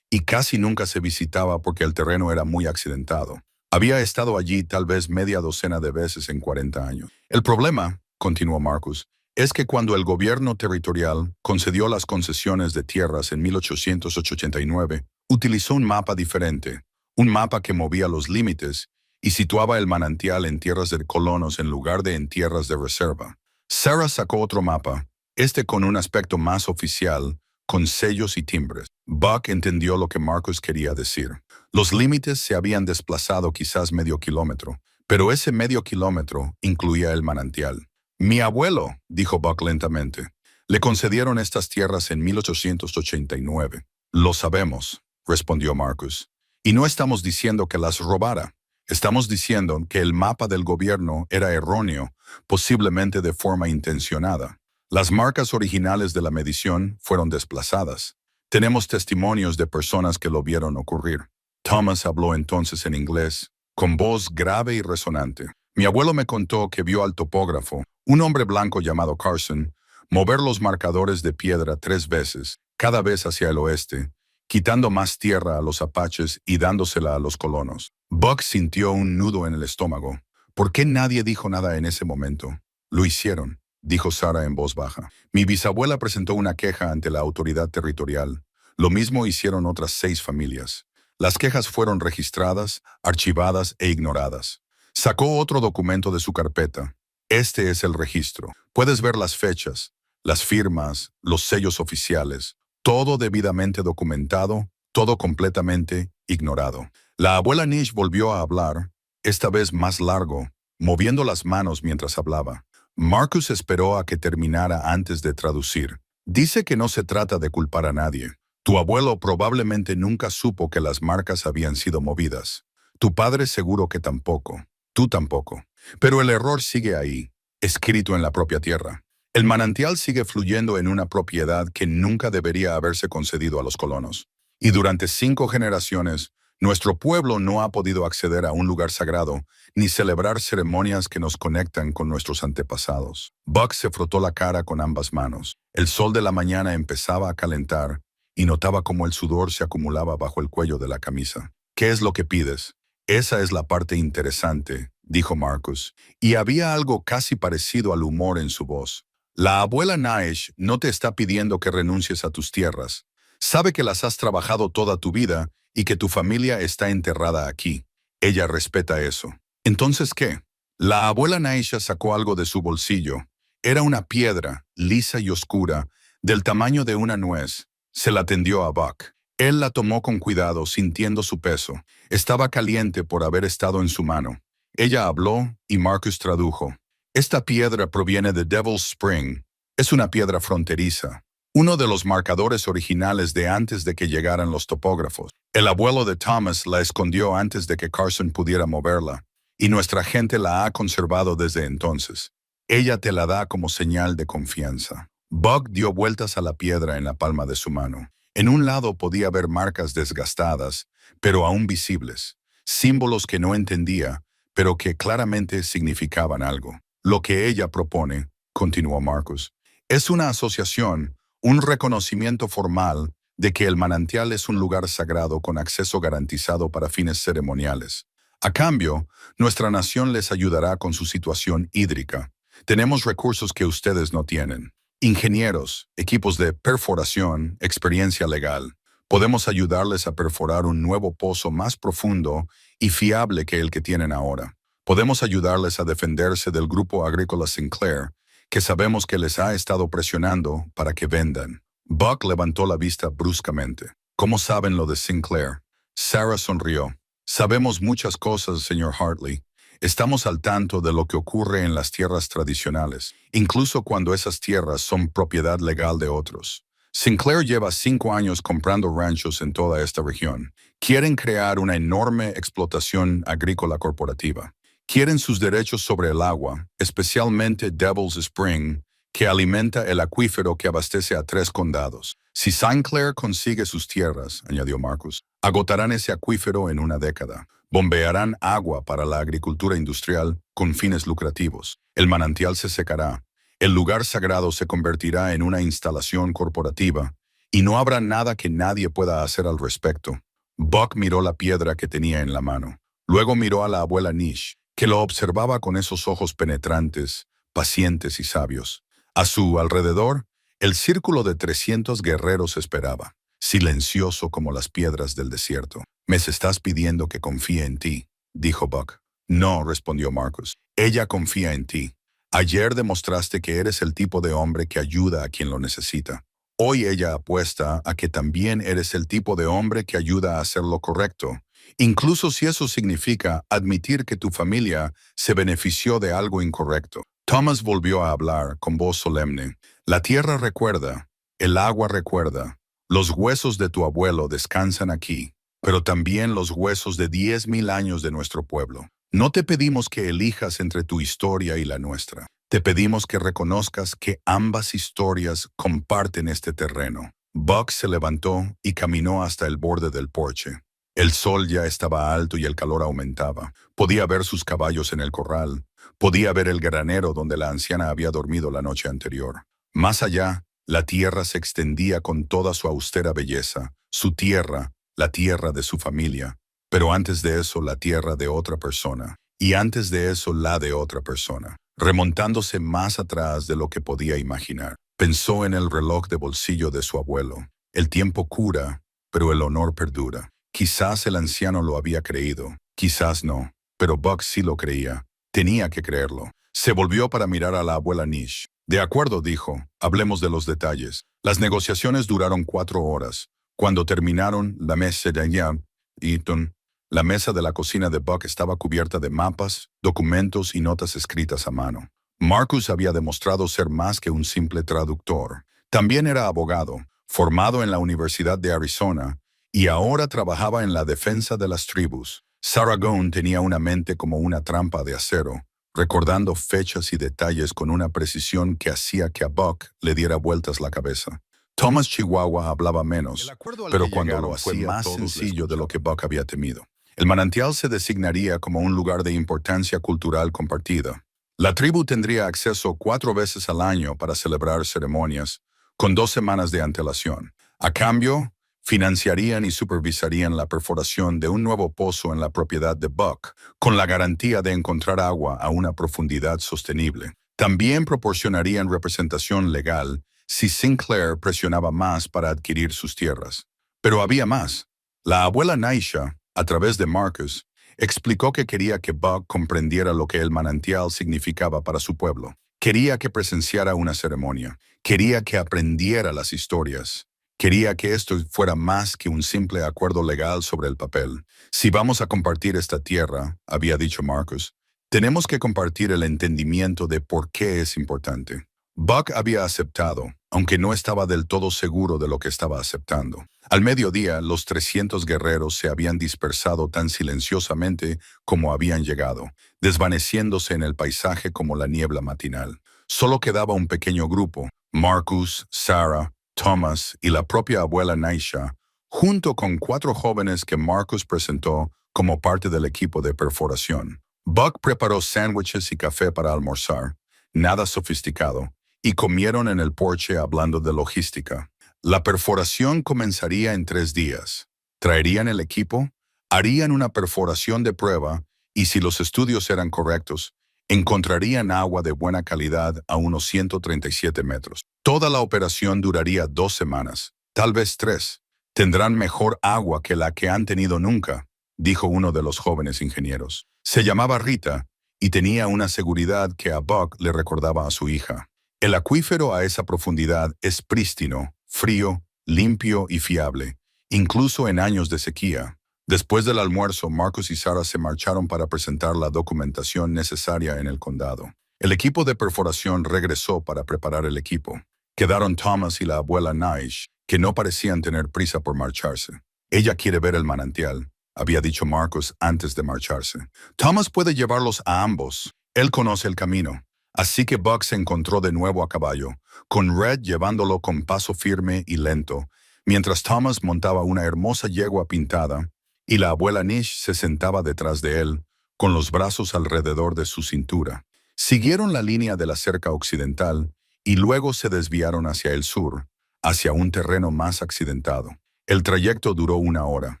y casi nunca se visitaba porque el terreno era muy accidentado. Había estado allí tal vez media docena de veces en 40 años. El problema, continuó Marcus, es que cuando el gobierno territorial concedió las concesiones de tierras en 1889, utilizó un mapa diferente, un mapa que movía los límites y situaba el manantial en tierras de colonos en lugar de en tierras de reserva. Sarah sacó otro mapa, este con un aspecto más oficial, con sellos y timbres. Buck entendió lo que Marcus quería decir. Los límites se habían desplazado quizás medio kilómetro, pero ese medio kilómetro incluía el manantial. Mi abuelo, dijo Buck lentamente, le concedieron estas tierras en 1889. Lo sabemos, respondió Marcus. Y no estamos diciendo que las robara. Estamos diciendo que el mapa del gobierno era erróneo, posiblemente de forma intencionada. Las marcas originales de la medición fueron desplazadas. Tenemos testimonios de personas que lo vieron ocurrir. Thomas habló entonces en inglés, con voz grave y resonante. Mi abuelo me contó que vio al topógrafo, un hombre blanco llamado Carson, mover los marcadores de piedra 3 veces, cada vez hacia el oeste, quitando más tierra a los apaches y dándosela a los colonos. Buck sintió un nudo en el estómago. ¿Por qué nadie dijo nada en ese momento? Lo hicieron, dijo Sarah en voz baja. Mi bisabuela presentó una queja ante la autoridad territorial. Lo mismo hicieron otras 6 familias. Las quejas fueron registradas, archivadas e ignoradas. Sacó otro documento de su carpeta. Este es el registro. Puedes ver las fechas, las firmas, los sellos oficiales. Todo debidamente documentado, todo completamente ignorado. La abuela Nish volvió a hablar, esta vez más largo, moviendo las manos mientras hablaba. Marcus esperó a que terminara antes de traducir. Dice que no se trata de culpar a nadie. Tu abuelo probablemente nunca supo que las marcas habían sido movidas. Tu padre seguro que tampoco. Tú tampoco. Pero el error sigue ahí, escrito en la propia tierra. El manantial sigue fluyendo en una propiedad que nunca debería haberse concedido a los colonos. Y durante 5 generaciones, nuestro pueblo no ha podido acceder a un lugar sagrado, ni celebrar ceremonias que nos conectan con nuestros antepasados. Buck se frotó la cara con ambas manos. El sol de la mañana empezaba a calentar, y notaba cómo el sudor se acumulaba bajo el cuello de la camisa. ¿Qué es lo que pides? Esa es la parte interesante, dijo Marcus, y había algo casi parecido al humor en su voz. La abuela Naesh no te está pidiendo que renuncies a tus tierras. Sabe que las has trabajado toda tu vida y que tu familia está enterrada aquí. Ella respeta eso. ¿Entonces qué? La abuela Naisha sacó algo de su bolsillo. Era una piedra, lisa y oscura, del tamaño de una nuez. Se la tendió a Buck. Él la tomó con cuidado, sintiendo su peso. Estaba caliente por haber estado en su mano. Ella habló y Marcus tradujo. Esta piedra proviene de Devil's Spring. Es una piedra fronteriza. Uno de los marcadores originales de antes de que llegaran los topógrafos. El abuelo de Thomas la escondió antes de que Carson pudiera moverla, y nuestra gente la ha conservado desde entonces. Ella te la da como señal de confianza. Buck dio vueltas a la piedra en la palma de su mano. En un lado podía ver marcas desgastadas, pero aún visibles. Símbolos que no entendía, pero que claramente significaban algo. Lo que ella propone, continuó Marcus, es una asociación, un reconocimiento formal de que el manantial es un lugar sagrado con acceso garantizado para fines ceremoniales. A cambio, nuestra nación les ayudará con su situación hídrica. Tenemos recursos que ustedes no tienen. Ingenieros, equipos de perforación, experiencia legal. Podemos ayudarles a perforar un nuevo pozo más profundo y fiable que el que tienen ahora. Podemos ayudarles a defenderse del grupo agrícola Sinclair, que sabemos que les ha estado presionando para que vendan. Buck levantó la vista bruscamente. ¿Cómo saben lo de Sinclair? Sarah sonrió. Sabemos muchas cosas, señor Hartley. Estamos al tanto de lo que ocurre en las tierras tradicionales, incluso cuando esas tierras son propiedad legal de otros. Sinclair lleva 5 años comprando ranchos en toda esta región. Quieren crear una enorme explotación agrícola corporativa. Quieren sus derechos sobre el agua, especialmente Devil's Spring, que alimenta el acuífero que abastece a 3 condados. Si Sinclair consigue sus tierras, añadió Marcus, agotarán ese acuífero en una década. Bombearán agua para la agricultura industrial con fines lucrativos. El manantial se secará. El lugar sagrado se convertirá en una instalación corporativa y no habrá nada que nadie pueda hacer al respecto. Buck miró la piedra que tenía en la mano. Luego miró a la abuela Nish, que lo observaba con esos ojos penetrantes, pacientes y sabios. A su alrededor, el círculo de 300 guerreros esperaba, silencioso como las piedras del desierto. «Me estás pidiendo que confíe en ti», dijo Buck. «No», respondió Marcus. «Ella confía en ti. Ayer demostraste que eres el tipo de hombre que ayuda a quien lo necesita. Hoy ella apuesta a que también eres el tipo de hombre que ayuda a hacer lo correcto, incluso si eso significa admitir que tu familia se benefició de algo incorrecto». Thomas volvió a hablar con voz solemne. «La tierra recuerda, el agua recuerda, los huesos de tu abuelo descansan aquí, pero también los huesos de 10,000 años de nuestro pueblo. No te pedimos que elijas entre tu historia y la nuestra. Te pedimos que reconozcas que ambas historias comparten este terreno». Buck se levantó y caminó hasta el borde del porche. El sol ya estaba alto y el calor aumentaba. Podía ver sus caballos en el corral. Podía ver el granero donde la anciana había dormido la noche anterior. Más allá, la tierra se extendía con toda su austera belleza. Su tierra, la tierra de su familia. Pero antes de eso, la tierra de otra persona. Y antes de eso, la de otra persona. Remontándose más atrás de lo que podía imaginar. Pensó en el reloj de bolsillo de su abuelo. El tiempo cura, pero el honor perdura. Quizás el anciano lo había creído, quizás no, pero Buck sí lo creía. Tenía que creerlo. Se volvió para mirar a la abuela Nish. «De acuerdo», dijo, «hablemos de los detalles». Las negociaciones duraron 4 horas. Cuando terminaron, la mesa de Eaton, la mesa de la cocina de Buck estaba cubierta de mapas, documentos y notas escritas a mano. Marcus había demostrado ser más que un simple traductor. También era abogado, formado en la Universidad de Arizona, y ahora trabajaba en la defensa de las tribus. Saragón tenía una mente como una trampa de acero, recordando fechas y detalles con una precisión que hacía que a Buck le diera vueltas la cabeza. Thomas Chihuahua hablaba menos, pero cuando lo hacía fue más sencillo de lo que Buck había temido. El manantial se designaría como un lugar de importancia cultural compartida. La tribu tendría acceso 4 veces al año para celebrar ceremonias, con 2 semanas de antelación. A cambio, financiarían y supervisarían la perforación de un nuevo pozo en la propiedad de Buck, con la garantía de encontrar agua a una profundidad sostenible. También proporcionarían representación legal si Sinclair presionaba más para adquirir sus tierras. Pero había más. La abuela Naisha, a través de Marcus, explicó que quería que Buck comprendiera lo que el manantial significaba para su pueblo. Quería que presenciara una ceremonia. Quería que aprendiera las historias. Quería que esto fuera más que un simple acuerdo legal sobre el papel. «Si vamos a compartir esta tierra», había dicho Marcus, «tenemos que compartir el entendimiento de por qué es importante». Buck había aceptado, aunque no estaba del todo seguro de lo que estaba aceptando. Al mediodía, los 300 guerreros se habían dispersado tan silenciosamente como habían llegado, desvaneciéndose en el paisaje como la niebla matinal. Solo quedaba un pequeño grupo: Marcus, Sarah, Thomas y la propia abuela Naisha, junto con 4 jóvenes que Marcus presentó como parte del equipo de perforación. Buck preparó sándwiches y café para almorzar, nada sofisticado, y comieron en el porche hablando de logística. La perforación comenzaría en 3 días. Traerían el equipo, harían una perforación de prueba y, si los estudios eran correctos, encontrarían agua de buena calidad a unos 137 metros. Toda la operación duraría 2 semanas, tal vez 3. Tendrán mejor agua que la que han tenido nunca, dijo uno de los jóvenes ingenieros. Se llamaba Rita y tenía una seguridad que a Buck le recordaba a su hija. El acuífero a esa profundidad es prístino, frío, limpio y fiable, incluso en años de sequía. Después del almuerzo, Marcus y Sarah se marcharon para presentar la documentación necesaria en el condado. El equipo de perforación regresó para preparar el equipo. Quedaron Thomas y la abuela Nish, que no parecían tener prisa por marcharse. Ella quiere ver el manantial, había dicho Marcus antes de marcharse. Thomas puede llevarlos a ambos. Él conoce el camino. Así que Buck se encontró de nuevo a caballo, con Red llevándolo con paso firme y lento, mientras Thomas montaba una hermosa yegua pintada, y la abuela Nish se sentaba detrás de él, con los brazos alrededor de su cintura. Siguieron la línea de la cerca occidental y luego se desviaron hacia el sur, hacia un terreno más accidentado. El trayecto duró 1 hora.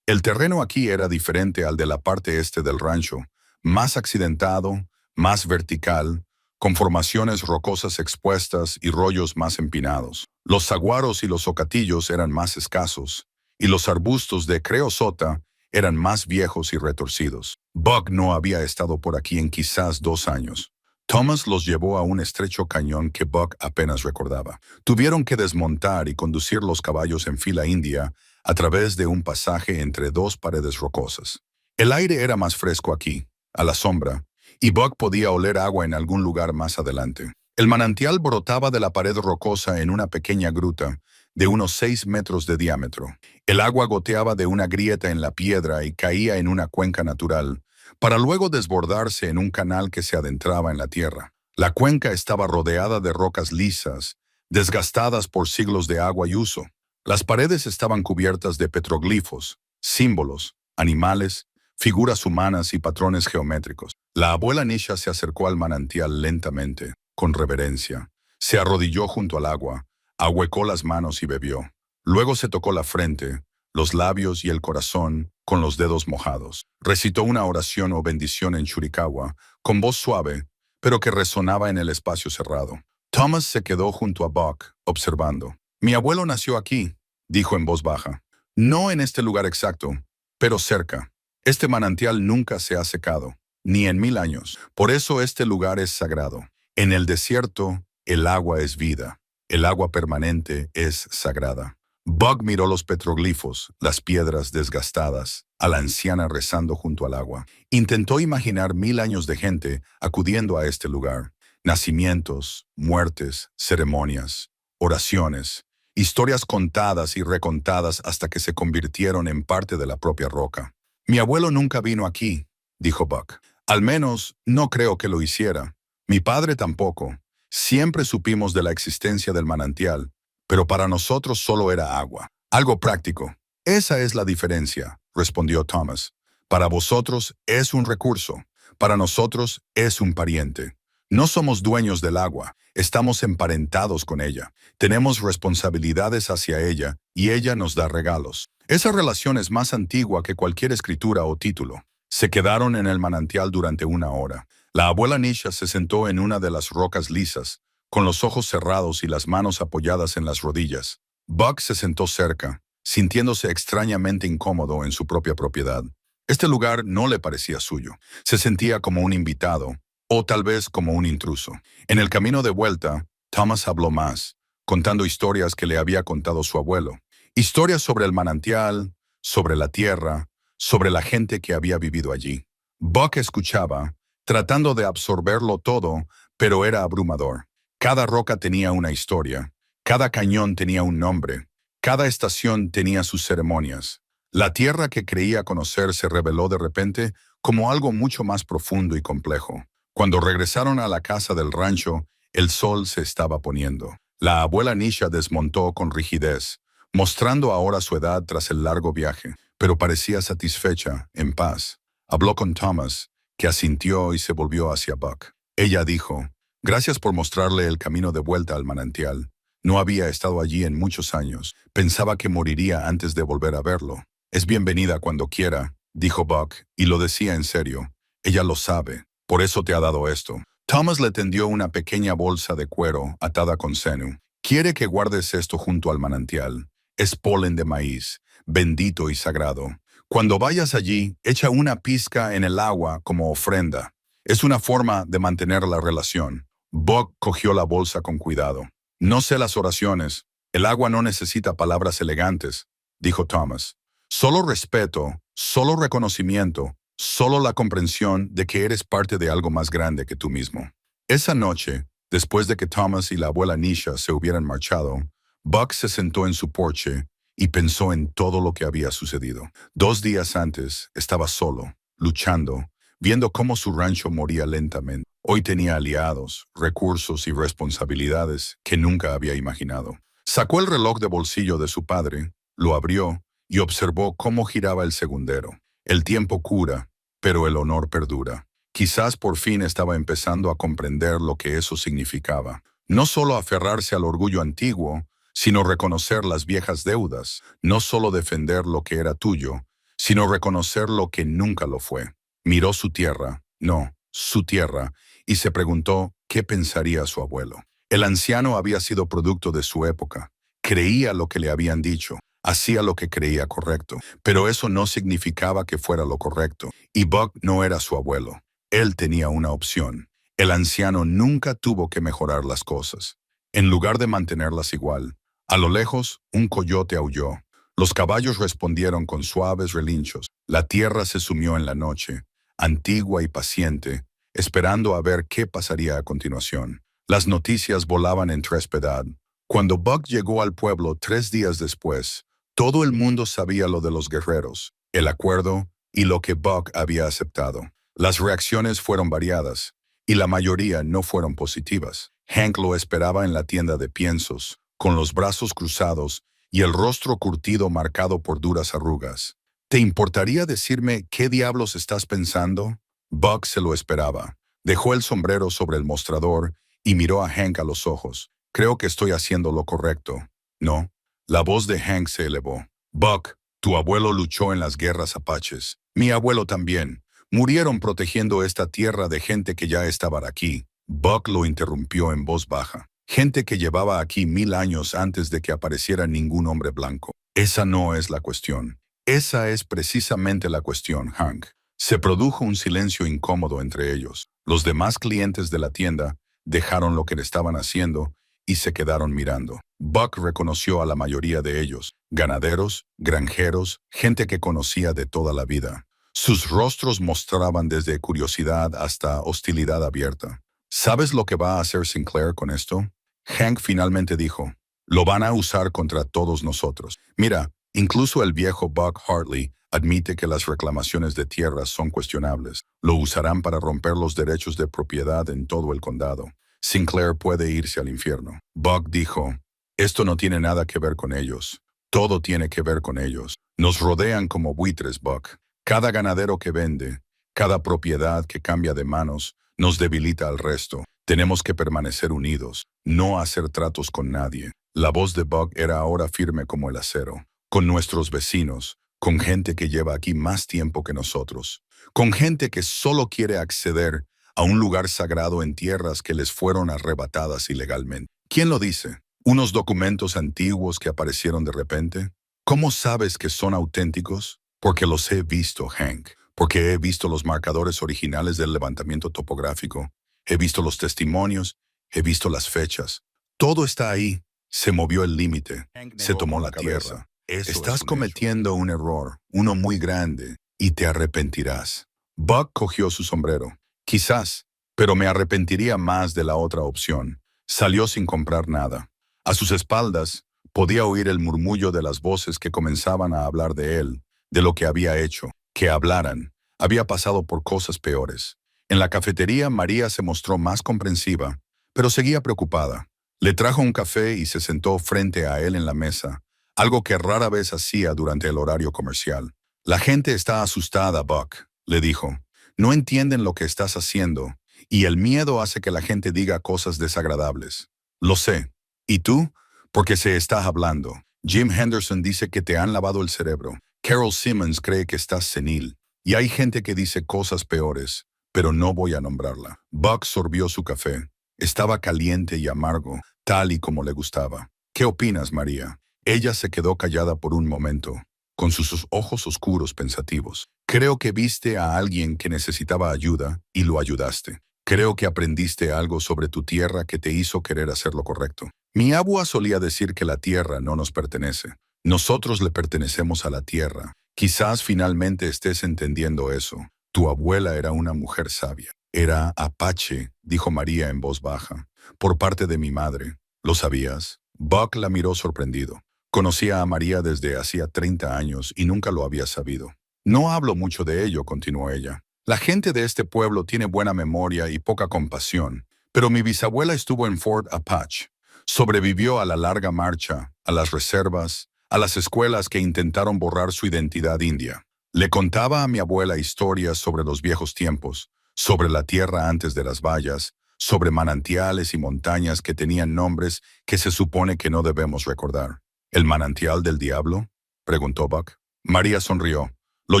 El terreno aquí era diferente al de la parte este del rancho, más accidentado, más vertical, con formaciones rocosas expuestas y rollos más empinados. Los saguaros y los ocatillos eran más escasos, y los arbustos de creosota eran más viejos y retorcidos. Buck no había estado por aquí en quizás 2 años. Thomas los llevó a un estrecho cañón que Buck apenas recordaba. Tuvieron que desmontar y conducir los caballos en fila india a través de un pasaje entre 2 paredes rocosas. El aire era más fresco aquí, a la sombra, y Buck podía oler agua en algún lugar más adelante. El manantial brotaba de la pared rocosa en una pequeña gruta de unos 6 metros de diámetro. El agua goteaba de una grieta en la piedra y caía en una cuenca natural, para luego desbordarse en un canal que se adentraba en la tierra. La cuenca estaba rodeada de rocas lisas, desgastadas por siglos de agua y uso. Las paredes estaban cubiertas de petroglifos, símbolos, animales, figuras humanas y patrones geométricos. La abuela Nisha se acercó al manantial lentamente, con reverencia. Se arrodilló junto al agua, ahuecó las manos y bebió. Luego se tocó la frente, los labios y el corazón con los dedos mojados. Recitó una oración o bendición en Chiricahua, con voz suave, pero que resonaba en el espacio cerrado. Thomas se quedó junto a Buck, observando. «Mi abuelo nació aquí», dijo en voz baja. «No en este lugar exacto, pero cerca. Este manantial nunca se ha secado, ni en 1000 años. Por eso este lugar es sagrado. En el desierto, el agua es vida. El agua permanente es sagrada». Buck miró los petroglifos, las piedras desgastadas, a la anciana rezando junto al agua. Intentó imaginar 1000 años de gente acudiendo a este lugar. Nacimientos, muertes, ceremonias, oraciones, historias contadas y recontadas hasta que se convirtieron en parte de la propia roca. «Mi abuelo nunca vino aquí», dijo Buck. «Al menos, no creo que lo hiciera. Mi padre tampoco. Siempre supimos de la existencia del manantial, pero para nosotros solo era agua. Algo práctico. Esa es la diferencia», respondió Thomas. «Para vosotros es un recurso. Para nosotros es un pariente. No somos dueños del agua. Estamos emparentados con ella. Tenemos responsabilidades hacia ella y ella nos da regalos. Esa relación es más antigua que cualquier escritura o título». Se quedaron en el manantial durante 1 hora. La abuela Nisha se sentó en una de las rocas lisas, con los ojos cerrados y las manos apoyadas en las rodillas. Buck se sentó cerca, sintiéndose extrañamente incómodo en su propia propiedad. Este lugar no le parecía suyo. Se sentía como un invitado, o tal vez como un intruso. En el camino de vuelta, Thomas habló más, contando historias que le había contado su abuelo. Historias sobre el manantial, sobre la tierra, sobre la gente que había vivido allí. Buck escuchaba, tratando de absorberlo todo, pero era abrumador. Cada roca tenía una historia, cada cañón tenía un nombre, cada estación tenía sus ceremonias. La tierra que creía conocer se reveló de repente como algo mucho más profundo y complejo. Cuando regresaron a la casa del rancho, el sol se estaba poniendo. La abuela Nisha desmontó con rigidez, mostrando ahora su edad tras el largo viaje, pero parecía satisfecha, en paz. Habló con Thomas, que asintió y se volvió hacia Buck. Ella dijo: «Gracias por mostrarle el camino de vuelta al manantial. No había estado allí en muchos años. Pensaba que moriría antes de volver a verlo. Es bienvenida cuando quiera», dijo Buck, y lo decía en serio. «Ella lo sabe. Por eso te ha dado esto». Thomas le tendió una pequeña bolsa de cuero atada con senu. «Quiere que guardes esto junto al manantial. Es polen de maíz, bendito y sagrado. Cuando vayas allí, echa una pizca en el agua como ofrenda. Es una forma de mantener la relación. Buck cogió la bolsa con cuidado. No sé las oraciones. El agua no necesita palabras elegantes, dijo Thomas. Solo respeto, solo reconocimiento, solo la comprensión de que eres parte de algo más grande que tú mismo. Esa noche, después de que Thomas y la abuela Nisha se hubieran marchado, Buck se sentó en su porche y pensó en todo lo que había sucedido. 2 días antes estaba solo, luchando, viendo cómo su rancho moría lentamente. Hoy tenía aliados, recursos y responsabilidades que nunca había imaginado. Sacó el reloj de bolsillo de su padre, lo abrió y observó cómo giraba el segundero. El tiempo cura, pero el honor perdura. Quizás por fin estaba empezando a comprender lo que eso significaba. No solo aferrarse al orgullo antiguo, sino reconocer las viejas deudas. No solo defender lo que era tuyo, sino reconocer lo que nunca lo fue. Miró su tierra, no, su tierra, y se preguntó qué pensaría su abuelo. El anciano había sido producto de su época. Creía lo que le habían dicho, hacía lo que creía correcto, pero eso no significaba que fuera lo correcto, y Buck no era su abuelo. Él tenía una opción. El anciano nunca tuvo que mejorar las cosas. En lugar de mantenerlas igual, a lo lejos, un coyote aulló. Los caballos respondieron con suaves relinchos. La tierra se sumió en la noche, antigua y paciente, esperando a ver qué pasaría a continuación. Las noticias volaban en tréspedad. Cuando Buck llegó al pueblo 3 días después, todo el mundo sabía lo de los guerreros, el acuerdo y lo que Buck había aceptado. Las reacciones fueron variadas, y la mayoría no fueron positivas. Hank lo esperaba en la tienda de piensos, con los brazos cruzados y el rostro curtido marcado por duras arrugas. ¿Te importaría decirme qué diablos estás pensando? Buck se lo esperaba. Dejó el sombrero sobre el mostrador y miró a Hank a los ojos. Creo que estoy haciendo lo correcto. ¿No? La voz de Hank se elevó. Buck, tu abuelo luchó en las guerras apaches. Mi abuelo también. Murieron protegiendo esta tierra de gente que ya estaba aquí. Buck lo interrumpió en voz baja. Gente que llevaba aquí 1000 años antes de que apareciera ningún hombre blanco. Esa no es la cuestión. Esa es precisamente la cuestión, Hank. Se produjo un silencio incómodo entre ellos. Los demás clientes de la tienda dejaron lo que le estaban haciendo y se quedaron mirando. Buck reconoció a la mayoría de ellos, ganaderos, granjeros, gente que conocía de toda la vida. Sus rostros mostraban desde curiosidad hasta hostilidad abierta. ¿Sabes lo que va a hacer Sinclair con esto? Hank finalmente dijo, lo van a usar contra todos nosotros. Mira, incluso el viejo Buck Hartley admite que las reclamaciones de tierras son cuestionables. Lo usarán para romper los derechos de propiedad en todo el condado. Sinclair puede irse al infierno. Buck dijo, esto no tiene nada que ver con ellos. Todo tiene que ver con ellos. Nos rodean como buitres, Buck. Cada ganadero que vende, cada propiedad que cambia de manos, nos debilita al resto. Tenemos que permanecer unidos, no hacer tratos con nadie. La voz de Buck era ahora firme como el acero. Con nuestros vecinos, con gente que lleva aquí más tiempo que nosotros, con gente que solo quiere acceder a un lugar sagrado en tierras que les fueron arrebatadas ilegalmente. ¿Quién lo dice? ¿Unos documentos antiguos que aparecieron de repente? ¿Cómo sabes que son auténticos? Porque los he visto, Hank. Porque he visto los marcadores originales del levantamiento topográfico. He visto los testimonios. He visto las fechas. Todo está ahí. Se movió el límite. Se tomó la tierra. Estás cometiendo un error, uno muy grande, y te arrepentirás. Buck cogió su sombrero. Quizás, pero me arrepentiría más de la otra opción. Salió sin comprar nada. A sus espaldas, podía oír el murmullo de las voces que comenzaban a hablar de él, de lo que había hecho, que hablaran. Había pasado por cosas peores. En la cafetería, María se mostró más comprensiva, pero seguía preocupada. Le trajo un café y se sentó frente a él en la mesa, algo que rara vez hacía durante el horario comercial. La gente está asustada, Buck, le dijo. No entienden lo que estás haciendo, y el miedo hace que la gente diga cosas desagradables. Lo sé. ¿Y tú? Porque se está hablando. Jim Henderson dice que te han lavado el cerebro. Carol Simmons cree que estás senil. Y hay gente que dice cosas peores, pero no voy a nombrarla. Buck sorbió su café. Estaba caliente y amargo, tal y como le gustaba. ¿Qué opinas, María? Ella se quedó callada por un momento, con sus ojos oscuros pensativos. Creo que viste a alguien que necesitaba ayuda y lo ayudaste. Creo que aprendiste algo sobre tu tierra que te hizo querer hacer lo correcto. Mi abuela solía decir que la tierra no nos pertenece. Nosotros le pertenecemos a la tierra. Quizás finalmente estés entendiendo eso. Tu abuela era una mujer sabia. Era apache, dijo María en voz baja, por parte de mi madre. ¿Lo sabías? Buck la miró sorprendido. Conocía a María desde hacía 30 años y nunca lo había sabido. No hablo mucho de ello, continuó ella. La gente de este pueblo tiene buena memoria y poca compasión, pero mi bisabuela estuvo en Fort Apache. Sobrevivió a la larga marcha, a las reservas, a las escuelas que intentaron borrar su identidad india. Le contaba a mi abuela historias sobre los viejos tiempos, sobre la tierra antes de las vallas, sobre manantiales y montañas que tenían nombres que se supone que no debemos recordar. ¿El manantial del diablo?, preguntó Buck. María sonrió. Lo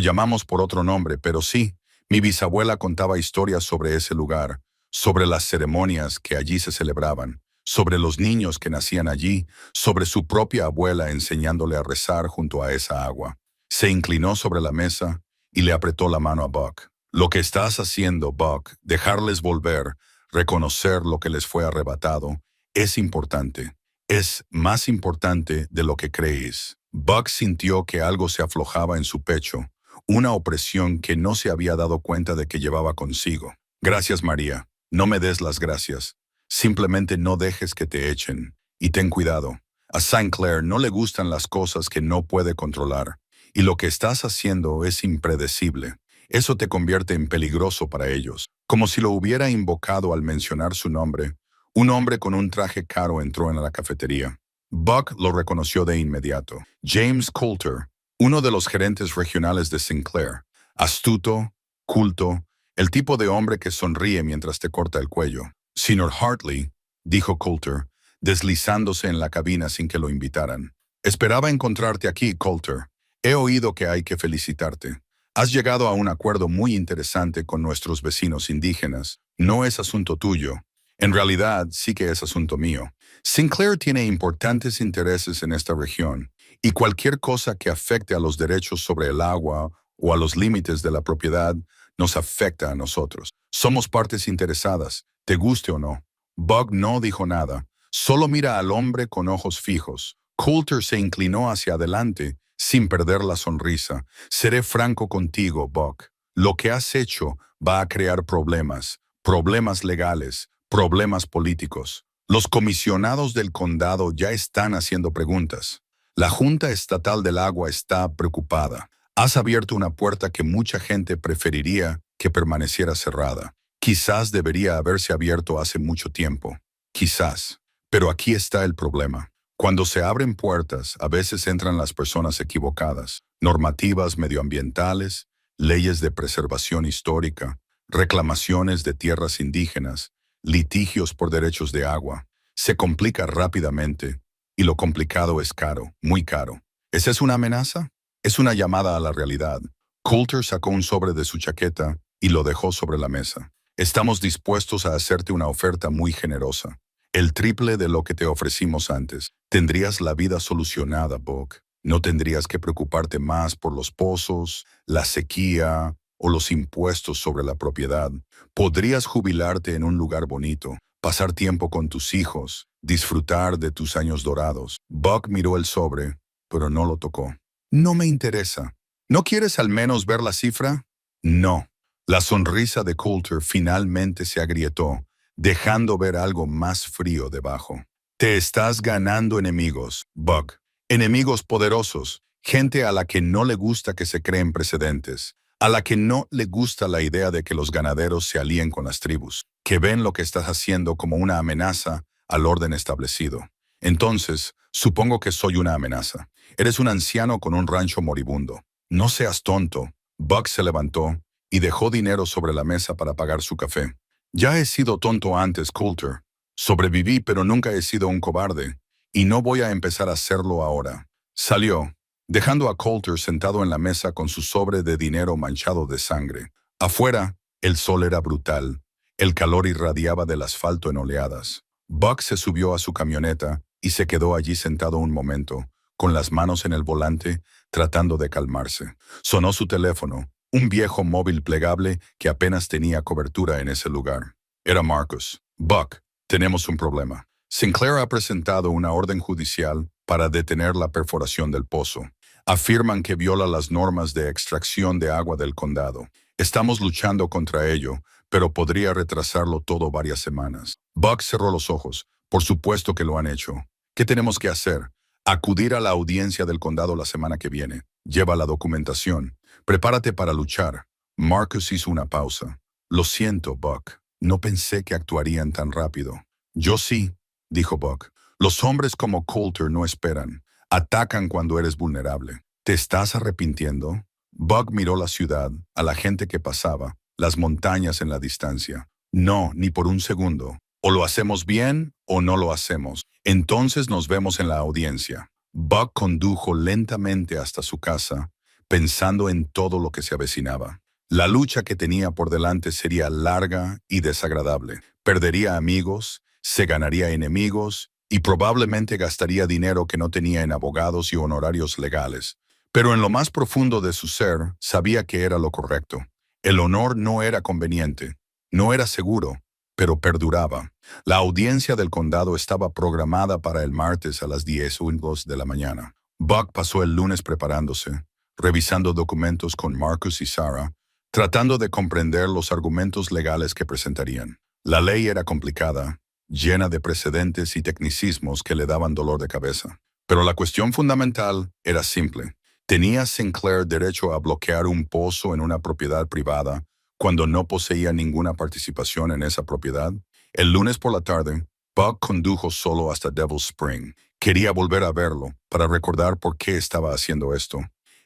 llamamos por otro nombre, pero sí, mi bisabuela contaba historias sobre ese lugar, sobre las ceremonias que allí se celebraban, sobre los niños que nacían allí, sobre su propia abuela enseñándole a rezar junto a esa agua. Se inclinó sobre la mesa y le apretó la mano a Buck. Lo que estás haciendo, Buck, dejarles volver, reconocer lo que les fue arrebatado, es importante. Es más importante de lo que creéis. Buck sintió que algo se aflojaba en su pecho, una opresión que no se había dado cuenta de que llevaba consigo. Gracias, María. No me des las gracias. Simplemente no dejes que te echen. Y ten cuidado. A Saint Clair no le gustan las cosas que no puede controlar. Y lo que estás haciendo es impredecible. Eso te convierte en peligroso para ellos. Como si lo hubiera invocado al mencionar su nombre, un hombre con un traje caro entró en la cafetería. Buck lo reconoció de inmediato. James Coulter, uno de los gerentes regionales de Sinclair. Astuto, culto, el tipo de hombre que sonríe mientras te corta el cuello. Señor Hartley, dijo Coulter, deslizándose en la cabina sin que lo invitaran. Esperaba encontrarte aquí, Coulter. He oído que hay que felicitarte. Has llegado a un acuerdo muy interesante con nuestros vecinos indígenas. No es asunto tuyo. En realidad, sí que es asunto mío. Sinclair tiene importantes intereses en esta región, y cualquier cosa que afecte a los derechos sobre el agua o a los límites de la propiedad nos afecta a nosotros. Somos partes interesadas, te guste o no. Buck no dijo nada, solo mira al hombre con ojos fijos. Coulter se inclinó hacia adelante, sin perder la sonrisa. Seré franco contigo, Buck. Lo que has hecho va a crear problemas, problemas legales, problemas políticos. Los comisionados del condado ya están haciendo preguntas. La Junta Estatal del Agua está preocupada. Has abierto una puerta que mucha gente preferiría que permaneciera cerrada. Quizás debería haberse abierto hace mucho tiempo. Quizás. Pero aquí está el problema. Cuando se abren puertas, a veces entran las personas equivocadas. Normativas medioambientales, leyes de preservación histórica, reclamaciones de tierras indígenas, litigios por derechos de agua. Se complica rápidamente y lo complicado es caro, muy caro. ¿Esa es una amenaza? Es una llamada a la realidad. Coulter sacó un sobre de su chaqueta y lo dejó sobre la mesa. Estamos dispuestos a hacerte una oferta muy generosa. El triple de lo que te ofrecimos antes. Tendrías la vida solucionada, Buck. No tendrías que preocuparte más por los pozos, la sequía o los impuestos sobre la propiedad. Podrías jubilarte en un lugar bonito, pasar tiempo con tus hijos, disfrutar de tus años dorados. Buck miró el sobre, pero no lo tocó. No me interesa. ¿No quieres al menos ver la cifra? No. La sonrisa de Coulter finalmente se agrietó, dejando ver algo más frío debajo. Te estás ganando enemigos, Buck. Enemigos poderosos, gente a la que no le gusta que se creen precedentes, a la que no le gusta la idea de que los ganaderos se alíen con las tribus, que ven lo que estás haciendo como una amenaza al orden establecido. Entonces, supongo que soy una amenaza. Eres un anciano con un rancho moribundo. No seas tonto. Buck se levantó y dejó dinero sobre la mesa para pagar su café. Ya he sido tonto antes, Coulter. Sobreviví, pero nunca he sido un cobarde, y no voy a empezar a hacerlo ahora. Salió, dejando a Coulter sentado en la mesa con su sobre de dinero manchado de sangre. Afuera, el sol era brutal. El calor irradiaba del asfalto en oleadas. Buck se subió a su camioneta y se quedó allí sentado un momento, con las manos en el volante, tratando de calmarse. Sonó su teléfono, un viejo móvil plegable que apenas tenía cobertura en ese lugar. Era Marcus. Buck, tenemos un problema. Sinclair ha presentado una orden judicial para detener la perforación del pozo. Afirman que viola las normas de extracción de agua del condado. Estamos luchando contra ello, pero podría retrasarlo todo varias semanas. Buck cerró los ojos. Por supuesto que lo han hecho. ¿Qué tenemos que hacer? Acudir a la audiencia del condado la semana que viene. Lleva la documentación. Prepárate para luchar. Marcus hizo una pausa. Lo siento, Buck. No pensé que actuarían tan rápido. Yo sí, dijo Buck. Los hombres como Coulter no esperan. Atacan cuando eres vulnerable. ¿Te estás arrepintiendo? Buck miró la ciudad, a la gente que pasaba, las montañas en la distancia. No, ni por un segundo. O lo hacemos bien o no lo hacemos. Entonces nos vemos en la audiencia. Buck condujo lentamente hasta su casa, pensando en todo lo que se avecinaba. La lucha que tenía por delante sería larga y desagradable. Perdería amigos, se ganaría enemigos y probablemente gastaría dinero que no tenía en abogados y honorarios legales. Pero en lo más profundo de su ser sabía que era lo correcto. El honor no era conveniente, no era seguro, pero perduraba. La audiencia del condado estaba programada para el martes a las 10:02 de la mañana. Buck pasó el lunes preparándose, revisando documentos con Marcus y Sarah, tratando de comprender los argumentos legales que presentarían. La ley era complicada, llena de precedentes y tecnicismos que le daban dolor de cabeza. Pero la cuestión fundamental era simple. ¿Tenía Sinclair derecho a bloquear un pozo en una propiedad privada cuando no poseía ninguna participación en esa propiedad? El lunes por la tarde, Buck condujo solo hasta Devil's Spring. Quería volver a verlo para recordar por qué estaba haciendo esto.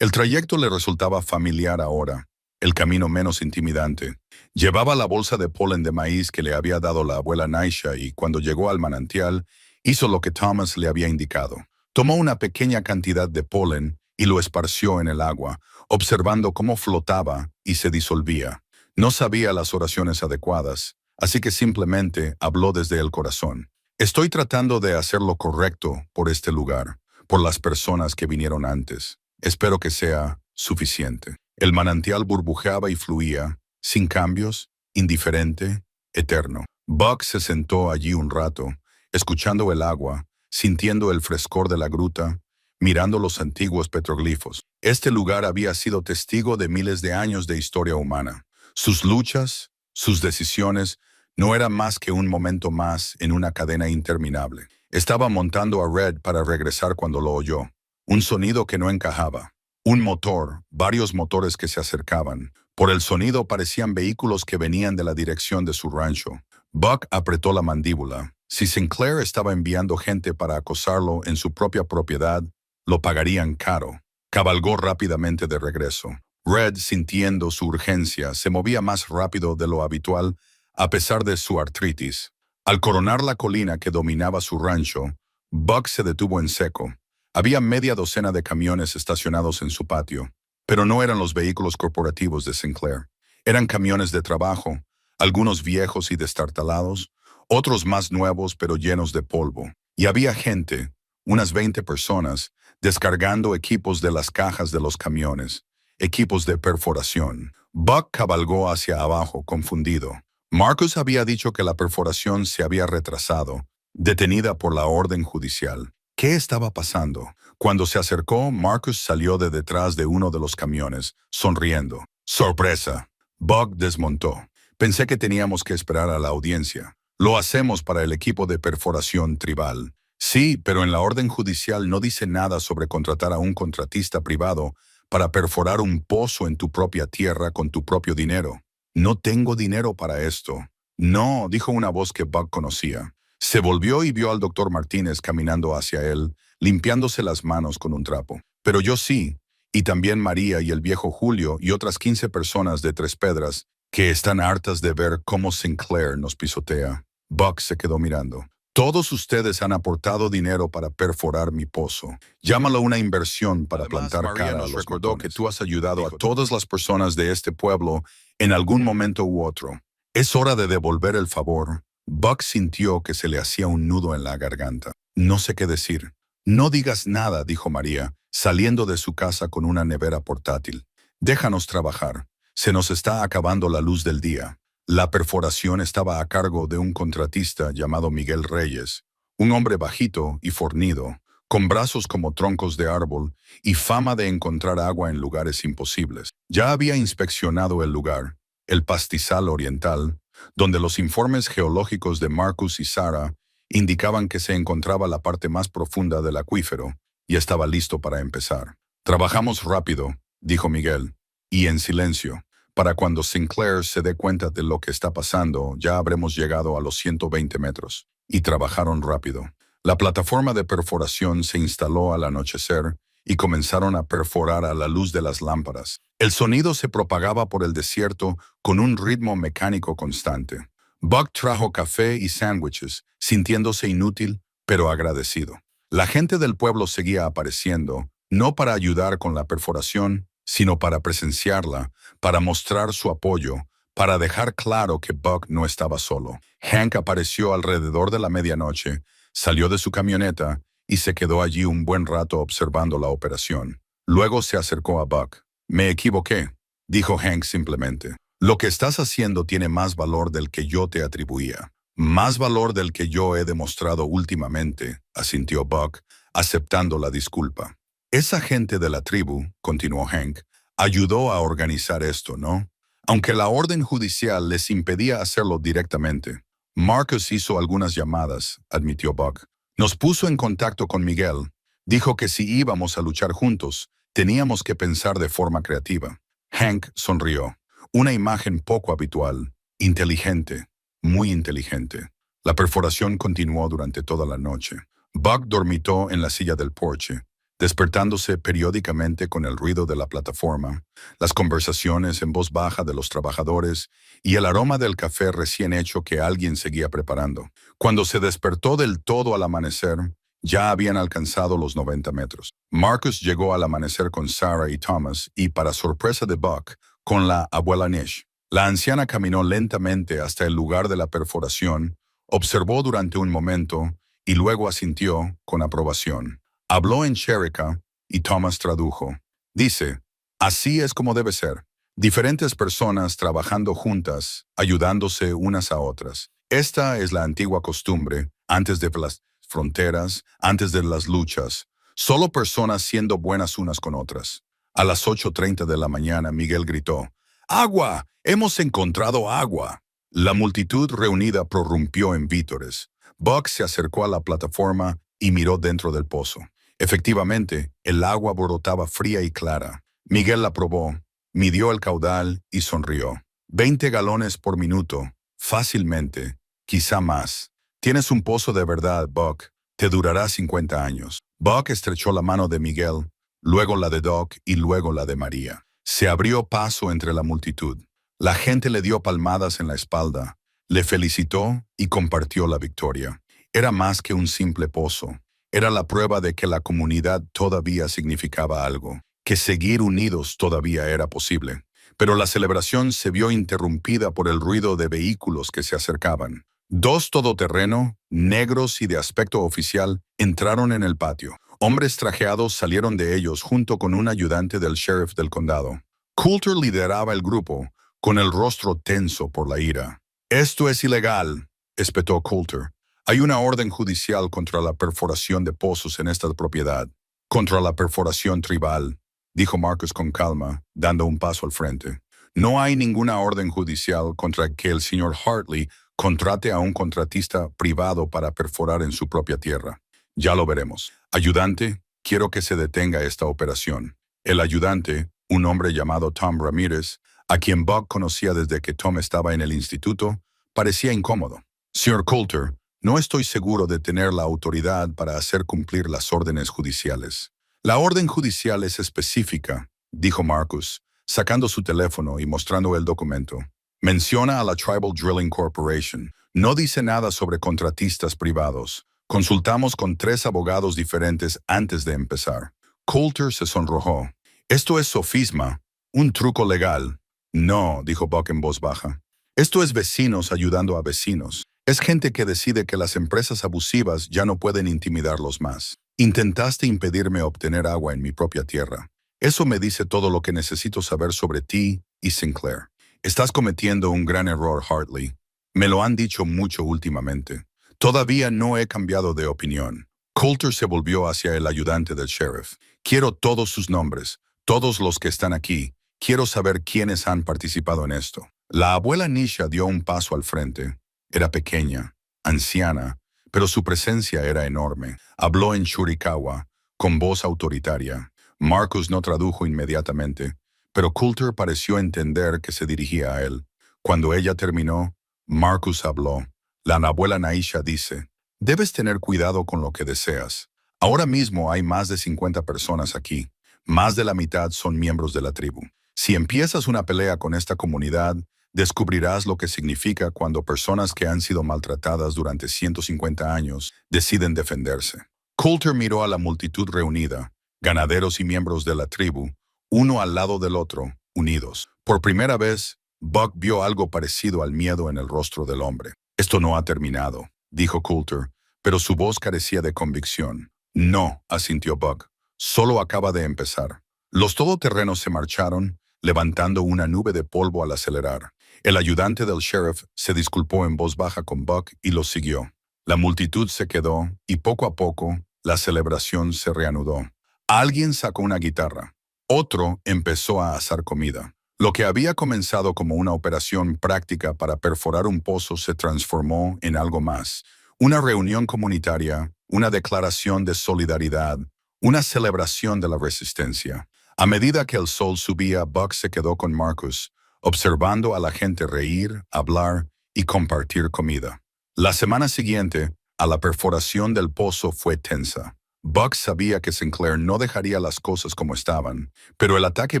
El trayecto le resultaba familiar ahora, el camino menos intimidante. Llevaba la bolsa de polen de maíz que le había dado la abuela Naisha y cuando llegó al manantial, hizo lo que Thomas le había indicado. Tomó una pequeña cantidad de polen y lo esparció en el agua, observando cómo flotaba y se disolvía. No sabía las oraciones adecuadas, así que simplemente habló desde el corazón. Estoy tratando de hacer lo correcto por este lugar, por las personas que vinieron antes. Espero que sea suficiente. El manantial burbujeaba y fluía, sin cambios, indiferente, eterno. Buck se sentó allí un rato, escuchando el agua, sintiendo el frescor de la gruta, mirando los antiguos petroglifos. Este lugar había sido testigo de miles de años de historia humana. Sus luchas, sus decisiones, no eran más que un momento más en una cadena interminable. Estaba montando a Red para regresar cuando lo oyó. Un sonido que no encajaba. Un motor, varios motores que se acercaban. Por el sonido parecían vehículos que venían de la dirección de su rancho. Buck apretó la mandíbula. Si Sinclair estaba enviando gente para acosarlo en su propia propiedad, lo pagarían caro. Cabalgó rápidamente de regreso. Red, sintiendo su urgencia, se movía más rápido de lo habitual a pesar de su artritis. Al coronar la colina que dominaba su rancho, Buck se detuvo en seco. Había media docena de camiones estacionados en su patio, pero no eran los vehículos corporativos de Sinclair. Eran camiones de trabajo, algunos viejos y destartalados, otros más nuevos pero llenos de polvo. Y había gente, unas 20 personas, descargando equipos de las cajas de los camiones, equipos de perforación. Buck cabalgó hacia abajo, confundido. Marcus había dicho que la perforación se había retrasado, detenida por la orden judicial. ¿Qué estaba pasando? Cuando se acercó, Marcus salió de detrás de uno de los camiones, sonriendo. ¡Sorpresa! Buck desmontó. Pensé que teníamos que esperar a la audiencia. Lo hacemos para el equipo de perforación tribal. Sí, pero en la orden judicial no dice nada sobre contratar a un contratista privado para perforar un pozo en tu propia tierra con tu propio dinero. No tengo dinero para esto. No, dijo una voz que Buck conocía. Se volvió y vio al doctor Martínez caminando hacia él, limpiándose las manos con un trapo. Pero yo sí, y también María y el viejo Julio y otras 15 personas de Tres Pedras que están hartas de ver cómo Sinclair nos pisotea. Buck se quedó mirando. Todos ustedes han aportado dinero para perforar mi pozo. Llámalo una inversión para plantar cara a los recordó que tú has ayudado a todas las personas de este pueblo en algún momento u otro. Es hora de devolver el favor. Buck sintió que se le hacía un nudo en la garganta. No sé qué decir. No digas nada, dijo María, saliendo de su casa con una nevera portátil. Déjanos trabajar. Se nos está acabando la luz del día. La perforación estaba a cargo de un contratista llamado Miguel Reyes, un hombre bajito y fornido, con brazos como troncos de árbol y fama de encontrar agua en lugares imposibles. Ya había inspeccionado el lugar, el pastizal oriental, donde los informes geológicos de Marcus y Sarah indicaban que se encontraba la parte más profunda del acuífero y estaba listo para empezar. Trabajamos rápido, dijo Miguel, y en silencio. Para cuando Sinclair se dé cuenta de lo que está pasando, ya habremos llegado a los 120 metros. Y trabajaron rápido. La plataforma de perforación se instaló al anochecer y comenzaron a perforar a la luz de las lámparas. El sonido se propagaba por el desierto con un ritmo mecánico constante. Buck trajo café y sándwiches, sintiéndose inútil, pero agradecido. La gente del pueblo seguía apareciendo, no para ayudar con la perforación, sino para presenciarla, para mostrar su apoyo, para dejar claro que Buck no estaba solo. Hank apareció alrededor de la medianoche, salió de su camioneta y se quedó allí un buen rato observando la operación. Luego se acercó a Buck. «Me equivoqué», dijo Hank simplemente. «Lo que estás haciendo tiene más valor del que yo te atribuía. Más valor del que yo he demostrado últimamente», asintió Buck, aceptando la disculpa. «Esa gente de la tribu», continuó Hank, «ayudó a organizar esto, ¿no? Aunque la orden judicial les impedía hacerlo directamente. Marcus hizo algunas llamadas», admitió Buck. «Nos puso en contacto con Miguel. Dijo que si íbamos a luchar juntos, teníamos que pensar de forma creativa». Hank sonrió. Una imagen poco habitual, inteligente, muy inteligente. La perforación continuó durante toda la noche. Buck dormitó en la silla del porche, despertándose periódicamente con el ruido de la plataforma, las conversaciones en voz baja de los trabajadores y el aroma del café recién hecho que alguien seguía preparando. Cuando se despertó del todo al amanecer, ya habían alcanzado los 90 metros. Marcus llegó al amanecer con Sarah y Thomas y, para sorpresa de Buck, con la abuela Nish. La anciana caminó lentamente hasta el lugar de la perforación, observó durante un momento y luego asintió con aprobación. Habló en Cherokee y Thomas tradujo. Dice, «Así es como debe ser. Diferentes personas trabajando juntas, ayudándose unas a otras. Esta es la antigua costumbre, antes de las fronteras, antes de las luchas. Solo personas siendo buenas unas con otras». A las 8:30 de la mañana, Miguel gritó, «¡Agua! ¡Hemos encontrado agua!». La multitud reunida prorrumpió en vítores. Buck se acercó a la plataforma y miró dentro del pozo. Efectivamente, el agua brotaba fría y clara. Miguel la probó, midió el caudal y sonrió. 20 galones por minuto, fácilmente, quizá más. Tienes un pozo de verdad, Buck. Te durará 50 años. Buck estrechó la mano de Miguel, luego la de Doc y luego la de María. Se abrió paso entre la multitud. La gente le dio palmadas en la espalda, le felicitó y compartió la victoria. Era más que un simple pozo. Era la prueba de que la comunidad todavía significaba algo, que seguir unidos todavía era posible. Pero la celebración se vio interrumpida por el ruido de vehículos que se acercaban. 2 todoterreno, negros y de aspecto oficial, entraron en el patio. Hombres trajeados salieron de ellos junto con un ayudante del sheriff del condado. Coulter lideraba el grupo, con el rostro tenso por la ira. «Esto es ilegal», espetó Coulter. «Hay una orden judicial contra la perforación de pozos en esta propiedad». «Contra la perforación tribal», dijo Marcus con calma, dando un paso al frente. «No hay ninguna orden judicial contra que el señor Hartley contrate a un contratista privado para perforar en su propia tierra. Ya lo veremos. Ayudante, quiero que se detenga esta operación». El ayudante, un hombre llamado Tom Ramírez, a quien Buck conocía desde que Tom estaba en el instituto, parecía incómodo. «Señor Coulter, no estoy seguro de tener la autoridad para hacer cumplir las órdenes judiciales». «La orden judicial es específica», dijo Marcus, sacando su teléfono y mostrando el documento. «Menciona a la Tribal Drilling Corporation. No dice nada sobre contratistas privados. Consultamos con 3 abogados diferentes antes de empezar». Coulter se sonrojó. «Esto es sofisma, un truco legal». «No», dijo Buck en voz baja. «Esto es vecinos ayudando a vecinos. Es gente que decide que las empresas abusivas ya no pueden intimidarlos más. Intentaste impedirme obtener agua en mi propia tierra. Eso me dice todo lo que necesito saber sobre ti y Sinclair. Estás cometiendo un gran error, Hartley. Me lo han dicho mucho últimamente. Todavía no he cambiado de opinión. Coulter se volvió hacia el ayudante del sheriff. Quiero todos sus nombres, todos los que están aquí. Quiero saber quiénes han participado en esto. La abuela Nisha dio un paso al frente. Era pequeña, anciana, pero su presencia era enorme. Habló en Chiricahua, con voz autoritaria. Marcus no tradujo inmediatamente, pero Coulter pareció entender que se dirigía a él. Cuando ella terminó, Marcus habló. La abuela Naisha dice, debes tener cuidado con lo que deseas. Ahora mismo hay más de 50 personas aquí. Más de la mitad son miembros de la tribu. Si empiezas una pelea con esta comunidad, descubrirás lo que significa cuando personas que han sido maltratadas durante 150 años deciden defenderse. Coulter miró a la multitud reunida, ganaderos y miembros de la tribu, uno al lado del otro, unidos. Por primera vez, Buck vio algo parecido al miedo en el rostro del hombre. Esto no ha terminado, dijo Coulter, pero su voz carecía de convicción. No, asintió Buck, solo acaba de empezar. Los todoterrenos se marcharon, levantando una nube de polvo al acelerar. El ayudante del sheriff se disculpó en voz baja con Buck y los siguió. La multitud se quedó y poco a poco la celebración se reanudó. Alguien sacó una guitarra. Otro empezó a asar comida. Lo que había comenzado como una operación práctica para perforar un pozo se transformó en algo más. Una reunión comunitaria, una declaración de solidaridad, una celebración de la resistencia. A medida que el sol subía, Buck se quedó con Marcus, observando a la gente reír, hablar y compartir comida. La semana siguiente, a la perforación del pozo fue tensa. Buck sabía que Sinclair no dejaría las cosas como estaban, pero el ataque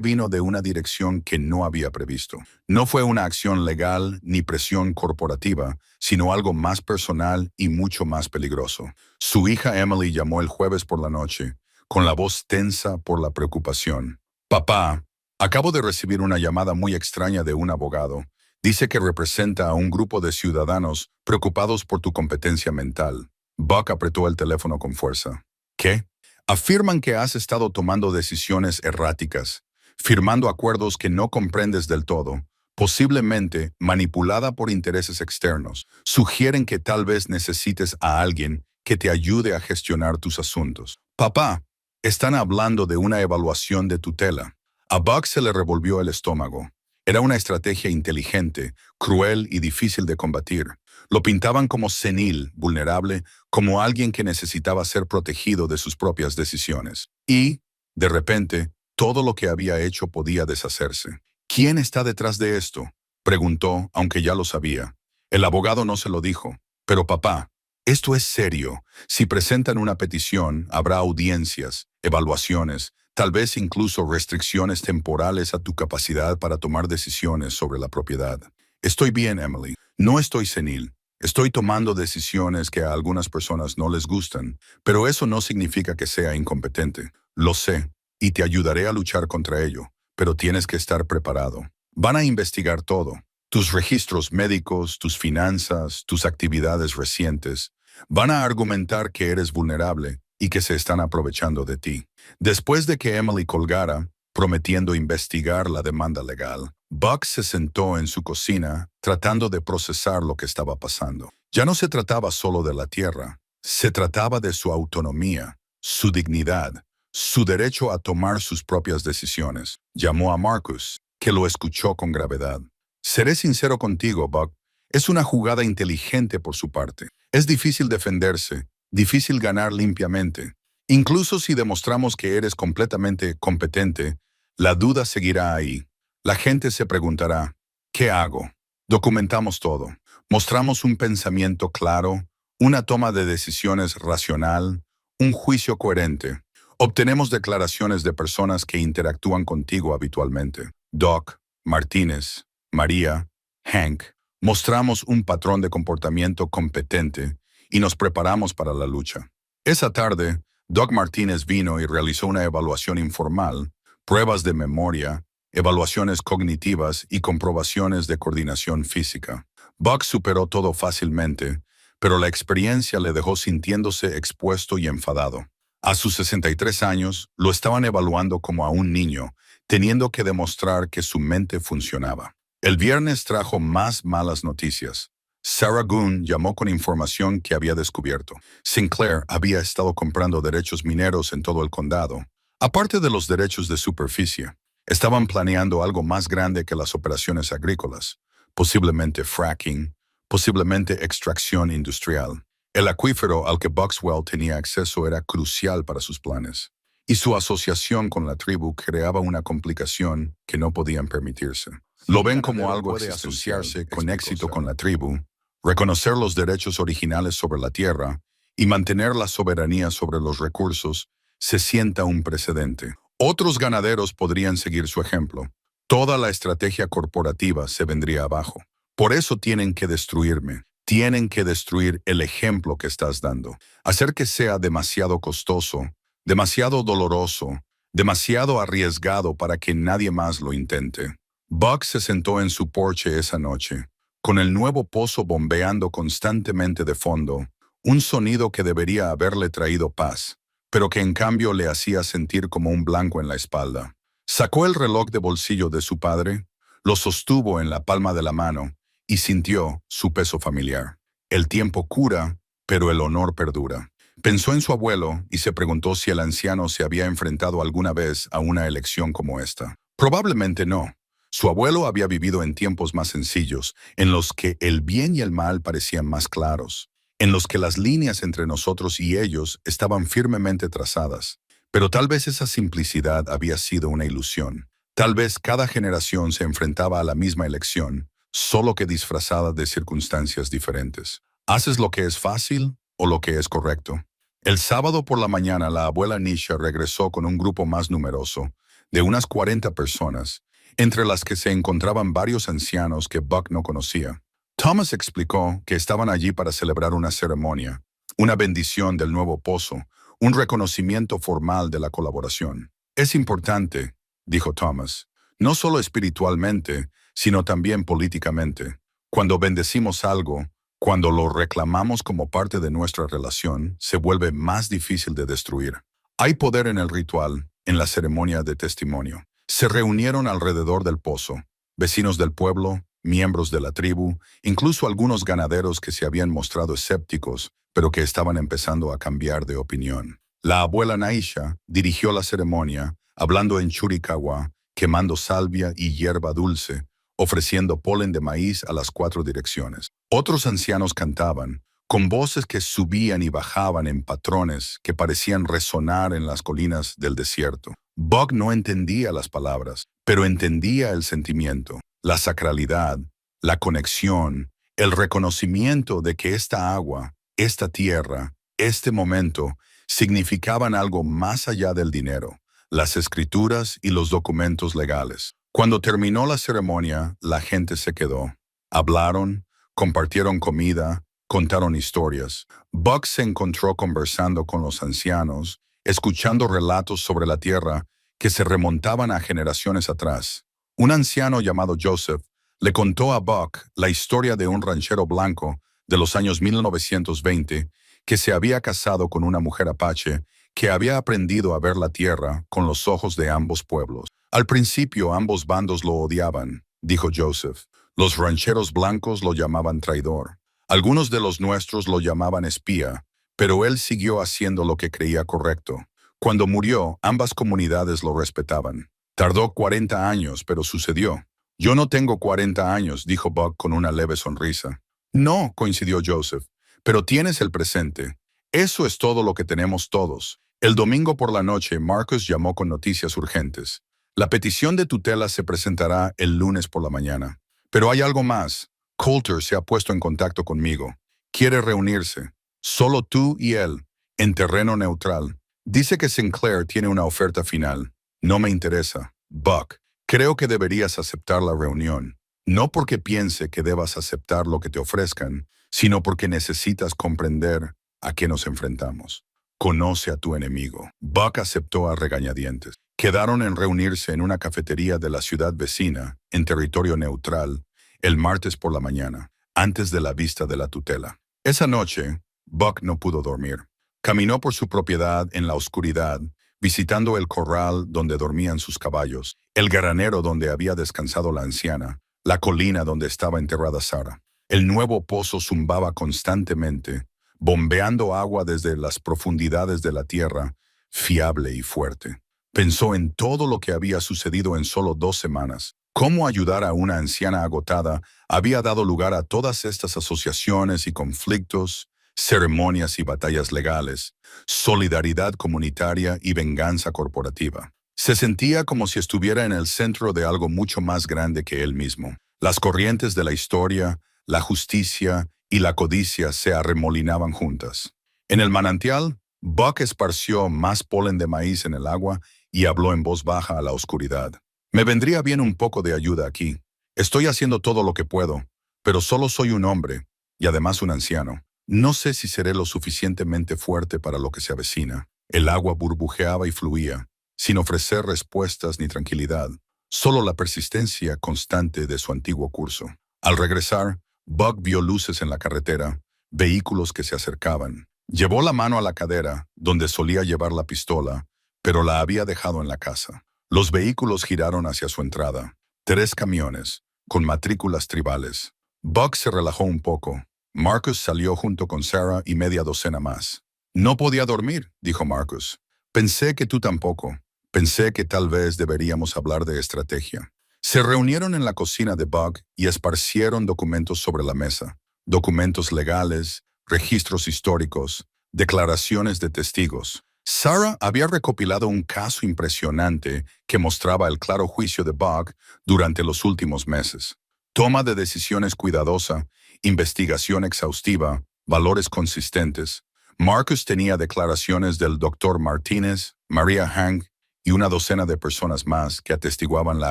vino de una dirección que no había previsto. No fue una acción legal ni presión corporativa, sino algo más personal y mucho más peligroso. Su hija Emily llamó el jueves por la noche, con la voz tensa por la preocupación. Papá, acabo de recibir una llamada muy extraña de un abogado. Dice que representa a un grupo de ciudadanos preocupados por tu competencia mental. Buck apretó el teléfono con fuerza. ¿Qué? Afirman que has estado tomando decisiones erráticas, firmando acuerdos que no comprendes del todo, posiblemente manipulada por intereses externos. Sugieren que tal vez necesites a alguien que te ayude a gestionar tus asuntos. Papá, están hablando de una evaluación de tutela. A Buck se le revolvió el estómago. Era una estrategia inteligente, cruel y difícil de combatir. Lo pintaban como senil, vulnerable, como alguien que necesitaba ser protegido de sus propias decisiones. Y, de repente, todo lo que había hecho podía deshacerse. ¿Quién está detrás de esto?, preguntó, aunque ya lo sabía. El abogado no se lo dijo. Pero papá, esto es serio. Si presentan una petición, habrá audiencias, evaluaciones, tal vez incluso restricciones temporales a tu capacidad para tomar decisiones sobre la propiedad. Estoy bien, Emily. No estoy senil. Estoy tomando decisiones que a algunas personas no les gustan, pero eso no significa que sea incompetente. Lo sé, y te ayudaré a luchar contra ello, pero tienes que estar preparado. Van a investigar todo. Tus registros médicos, tus finanzas, tus actividades recientes. Van a argumentar que eres vulnerable y que se están aprovechando de ti. Después de que Emily colgara, prometiendo investigar la demanda legal, Buck se sentó en su cocina tratando de procesar lo que estaba pasando. Ya no se trataba solo de la tierra, se trataba de su autonomía, su dignidad, su derecho a tomar sus propias decisiones. Llamó a Marcus, que lo escuchó con gravedad. Seré sincero contigo, Buck. Es una jugada inteligente por su parte. Es difícil defenderse, difícil ganar limpiamente. Incluso si demostramos que eres completamente competente, la duda seguirá ahí. La gente se preguntará, ¿qué hago? Documentamos todo. Mostramos un pensamiento claro, una toma de decisiones racional, un juicio coherente. Obtenemos declaraciones de personas que interactúan contigo habitualmente. Doc, Martínez, María, Hank. Mostramos un patrón de comportamiento competente y nos preparamos para la lucha. Esa tarde, Doc Martínez vino y realizó una evaluación informal, pruebas de memoria, evaluaciones cognitivas y comprobaciones de coordinación física. Buck superó todo fácilmente, pero la experiencia le dejó sintiéndose expuesto y enfadado. A sus 63 años, lo estaban evaluando como a un niño, teniendo que demostrar que su mente funcionaba. El viernes trajo más malas noticias. Sarah Goon llamó con información que había descubierto. Sinclair había estado comprando derechos mineros en todo el condado. Aparte de los derechos de superficie, estaban planeando algo más grande que las operaciones agrícolas, posiblemente fracking, posiblemente extracción industrial. El acuífero al que Boxwell tenía acceso era crucial para sus planes, y su asociación con la tribu creaba una complicación que no podían permitirse. Lo ven como algo puede asociarse con éxito con la tribu, reconocer los derechos originales sobre la tierra y mantener la soberanía sobre los recursos, se sienta un precedente. Otros ganaderos podrían seguir su ejemplo. Toda la estrategia corporativa se vendría abajo. Por eso tienen que destruirme. Tienen que destruir el ejemplo que estás dando. Hacer que sea demasiado costoso, demasiado doloroso, demasiado arriesgado para que nadie más lo intente. Buck se sentó en su porche esa noche, con el nuevo pozo bombeando constantemente de fondo, un sonido que debería haberle traído paz, pero que en cambio le hacía sentir como un blanco en la espalda. Sacó el reloj de bolsillo de su padre, lo sostuvo en la palma de la mano y sintió su peso familiar. El tiempo cura, pero el honor perdura. Pensó en su abuelo y se preguntó si el anciano se había enfrentado alguna vez a una elección como esta. Probablemente no. Su abuelo había vivido en tiempos más sencillos, en los que el bien y el mal parecían más claros, en los que las líneas entre nosotros y ellos estaban firmemente trazadas. Pero tal vez esa simplicidad había sido una ilusión. Tal vez cada generación se enfrentaba a la misma elección, solo que disfrazada de circunstancias diferentes. ¿Haces lo que es fácil o lo que es correcto? El sábado por la mañana la abuela Nisha regresó con un grupo más numeroso, de unas 40 personas, entre las que se encontraban varios ancianos que Buck no conocía. Thomas explicó que estaban allí para celebrar una ceremonia, una bendición del nuevo pozo, un reconocimiento formal de la colaboración. Es importante, dijo Thomas, no solo espiritualmente, sino también políticamente. Cuando bendecimos algo, cuando lo reclamamos como parte de nuestra relación, se vuelve más difícil de destruir. Hay poder en el ritual, en la ceremonia de testimonio. Se reunieron alrededor del pozo, vecinos del pueblo, miembros de la tribu, incluso algunos ganaderos que se habían mostrado escépticos, pero que estaban empezando a cambiar de opinión. La abuela Naisha dirigió la ceremonia, hablando en chiricahua, quemando salvia y hierba dulce, ofreciendo polen de maíz a las 4 direcciones. Otros ancianos cantaban, con voces que subían y bajaban en patrones que parecían resonar en las colinas del desierto. Buck no entendía las palabras, pero entendía el sentimiento, la sacralidad, la conexión, el reconocimiento de que esta agua, esta tierra, este momento, significaban algo más allá del dinero, las escrituras y los documentos legales. Cuando terminó la ceremonia, la gente se quedó. Hablaron, compartieron comida, contaron historias. Buck se encontró conversando con los ancianos, escuchando relatos sobre la tierra que se remontaban a generaciones atrás. Un anciano llamado Joseph le contó a Buck la historia de un ranchero blanco de los años 1920 que se había casado con una mujer apache que había aprendido a ver la tierra con los ojos de ambos pueblos. Al principio ambos bandos lo odiaban, dijo Joseph. Los rancheros blancos lo llamaban traidor. Algunos de los nuestros lo llamaban espía, pero él siguió haciendo lo que creía correcto. Cuando murió, ambas comunidades lo respetaban. Tardó 40 años, pero sucedió. Yo no tengo 40 años, dijo Buck con una leve sonrisa. No, coincidió Joseph, pero tienes el presente. Eso es todo lo que tenemos todos. El domingo por la noche, Marcus llamó con noticias urgentes. La petición de tutela se presentará el lunes por la mañana. Pero hay algo más. Coulter se ha puesto en contacto conmigo. Quiere reunirse. Solo tú y él, en terreno neutral. Dice que Sinclair tiene una oferta final. No me interesa. Buck, creo que deberías aceptar la reunión. No porque piense que debas aceptar lo que te ofrezcan, sino porque necesitas comprender a qué nos enfrentamos. Conoce a tu enemigo. Buck aceptó a regañadientes. Quedaron en reunirse en una cafetería de la ciudad vecina, en territorio neutral, el martes por la mañana, antes de la vista de la tutela. Esa noche, Buck no pudo dormir. Caminó por su propiedad en la oscuridad, visitando el corral donde dormían sus caballos, el granero donde había descansado la anciana, la colina donde estaba enterrada Sara. El nuevo pozo zumbaba constantemente, bombeando agua desde las profundidades de la tierra, fiable y fuerte. Pensó en todo lo que había sucedido en solo 2 semanas. Cómo ayudar a una anciana agotada había dado lugar a todas estas asociaciones y conflictos, ceremonias y batallas legales, solidaridad comunitaria y venganza corporativa. Se sentía como si estuviera en el centro de algo mucho más grande que él mismo. Las corrientes de la historia, la justicia y la codicia se arremolinaban juntas. En el manantial, Buck esparció más polen de maíz en el agua y habló en voz baja a la oscuridad. Me vendría bien un poco de ayuda aquí. Estoy haciendo todo lo que puedo, pero solo soy un hombre, y además un anciano. No sé si seré lo suficientemente fuerte para lo que se avecina. El agua burbujeaba y fluía, sin ofrecer respuestas ni tranquilidad, solo la persistencia constante de su antiguo curso. Al regresar, Buck vio luces en la carretera, vehículos que se acercaban. Llevó la mano a la cadera, donde solía llevar la pistola, pero la había dejado en la casa. Los vehículos giraron hacia su entrada. 3 camiones, con matrículas tribales. Buck se relajó un poco. Marcus salió junto con Sarah y media docena más. No podía dormir, dijo Marcus. Pensé que tú tampoco. Pensé que tal vez deberíamos hablar de estrategia. Se reunieron en la cocina de Buck y esparcieron documentos sobre la mesa. Documentos legales, registros históricos, declaraciones de testigos. Sarah había recopilado un caso impresionante que mostraba el claro juicio de Buck durante los últimos meses. Toma de decisiones cuidadosa, investigación exhaustiva, valores consistentes. Marcus tenía declaraciones del Dr. Martínez, Maria Hank y una docena de personas más que atestiguaban la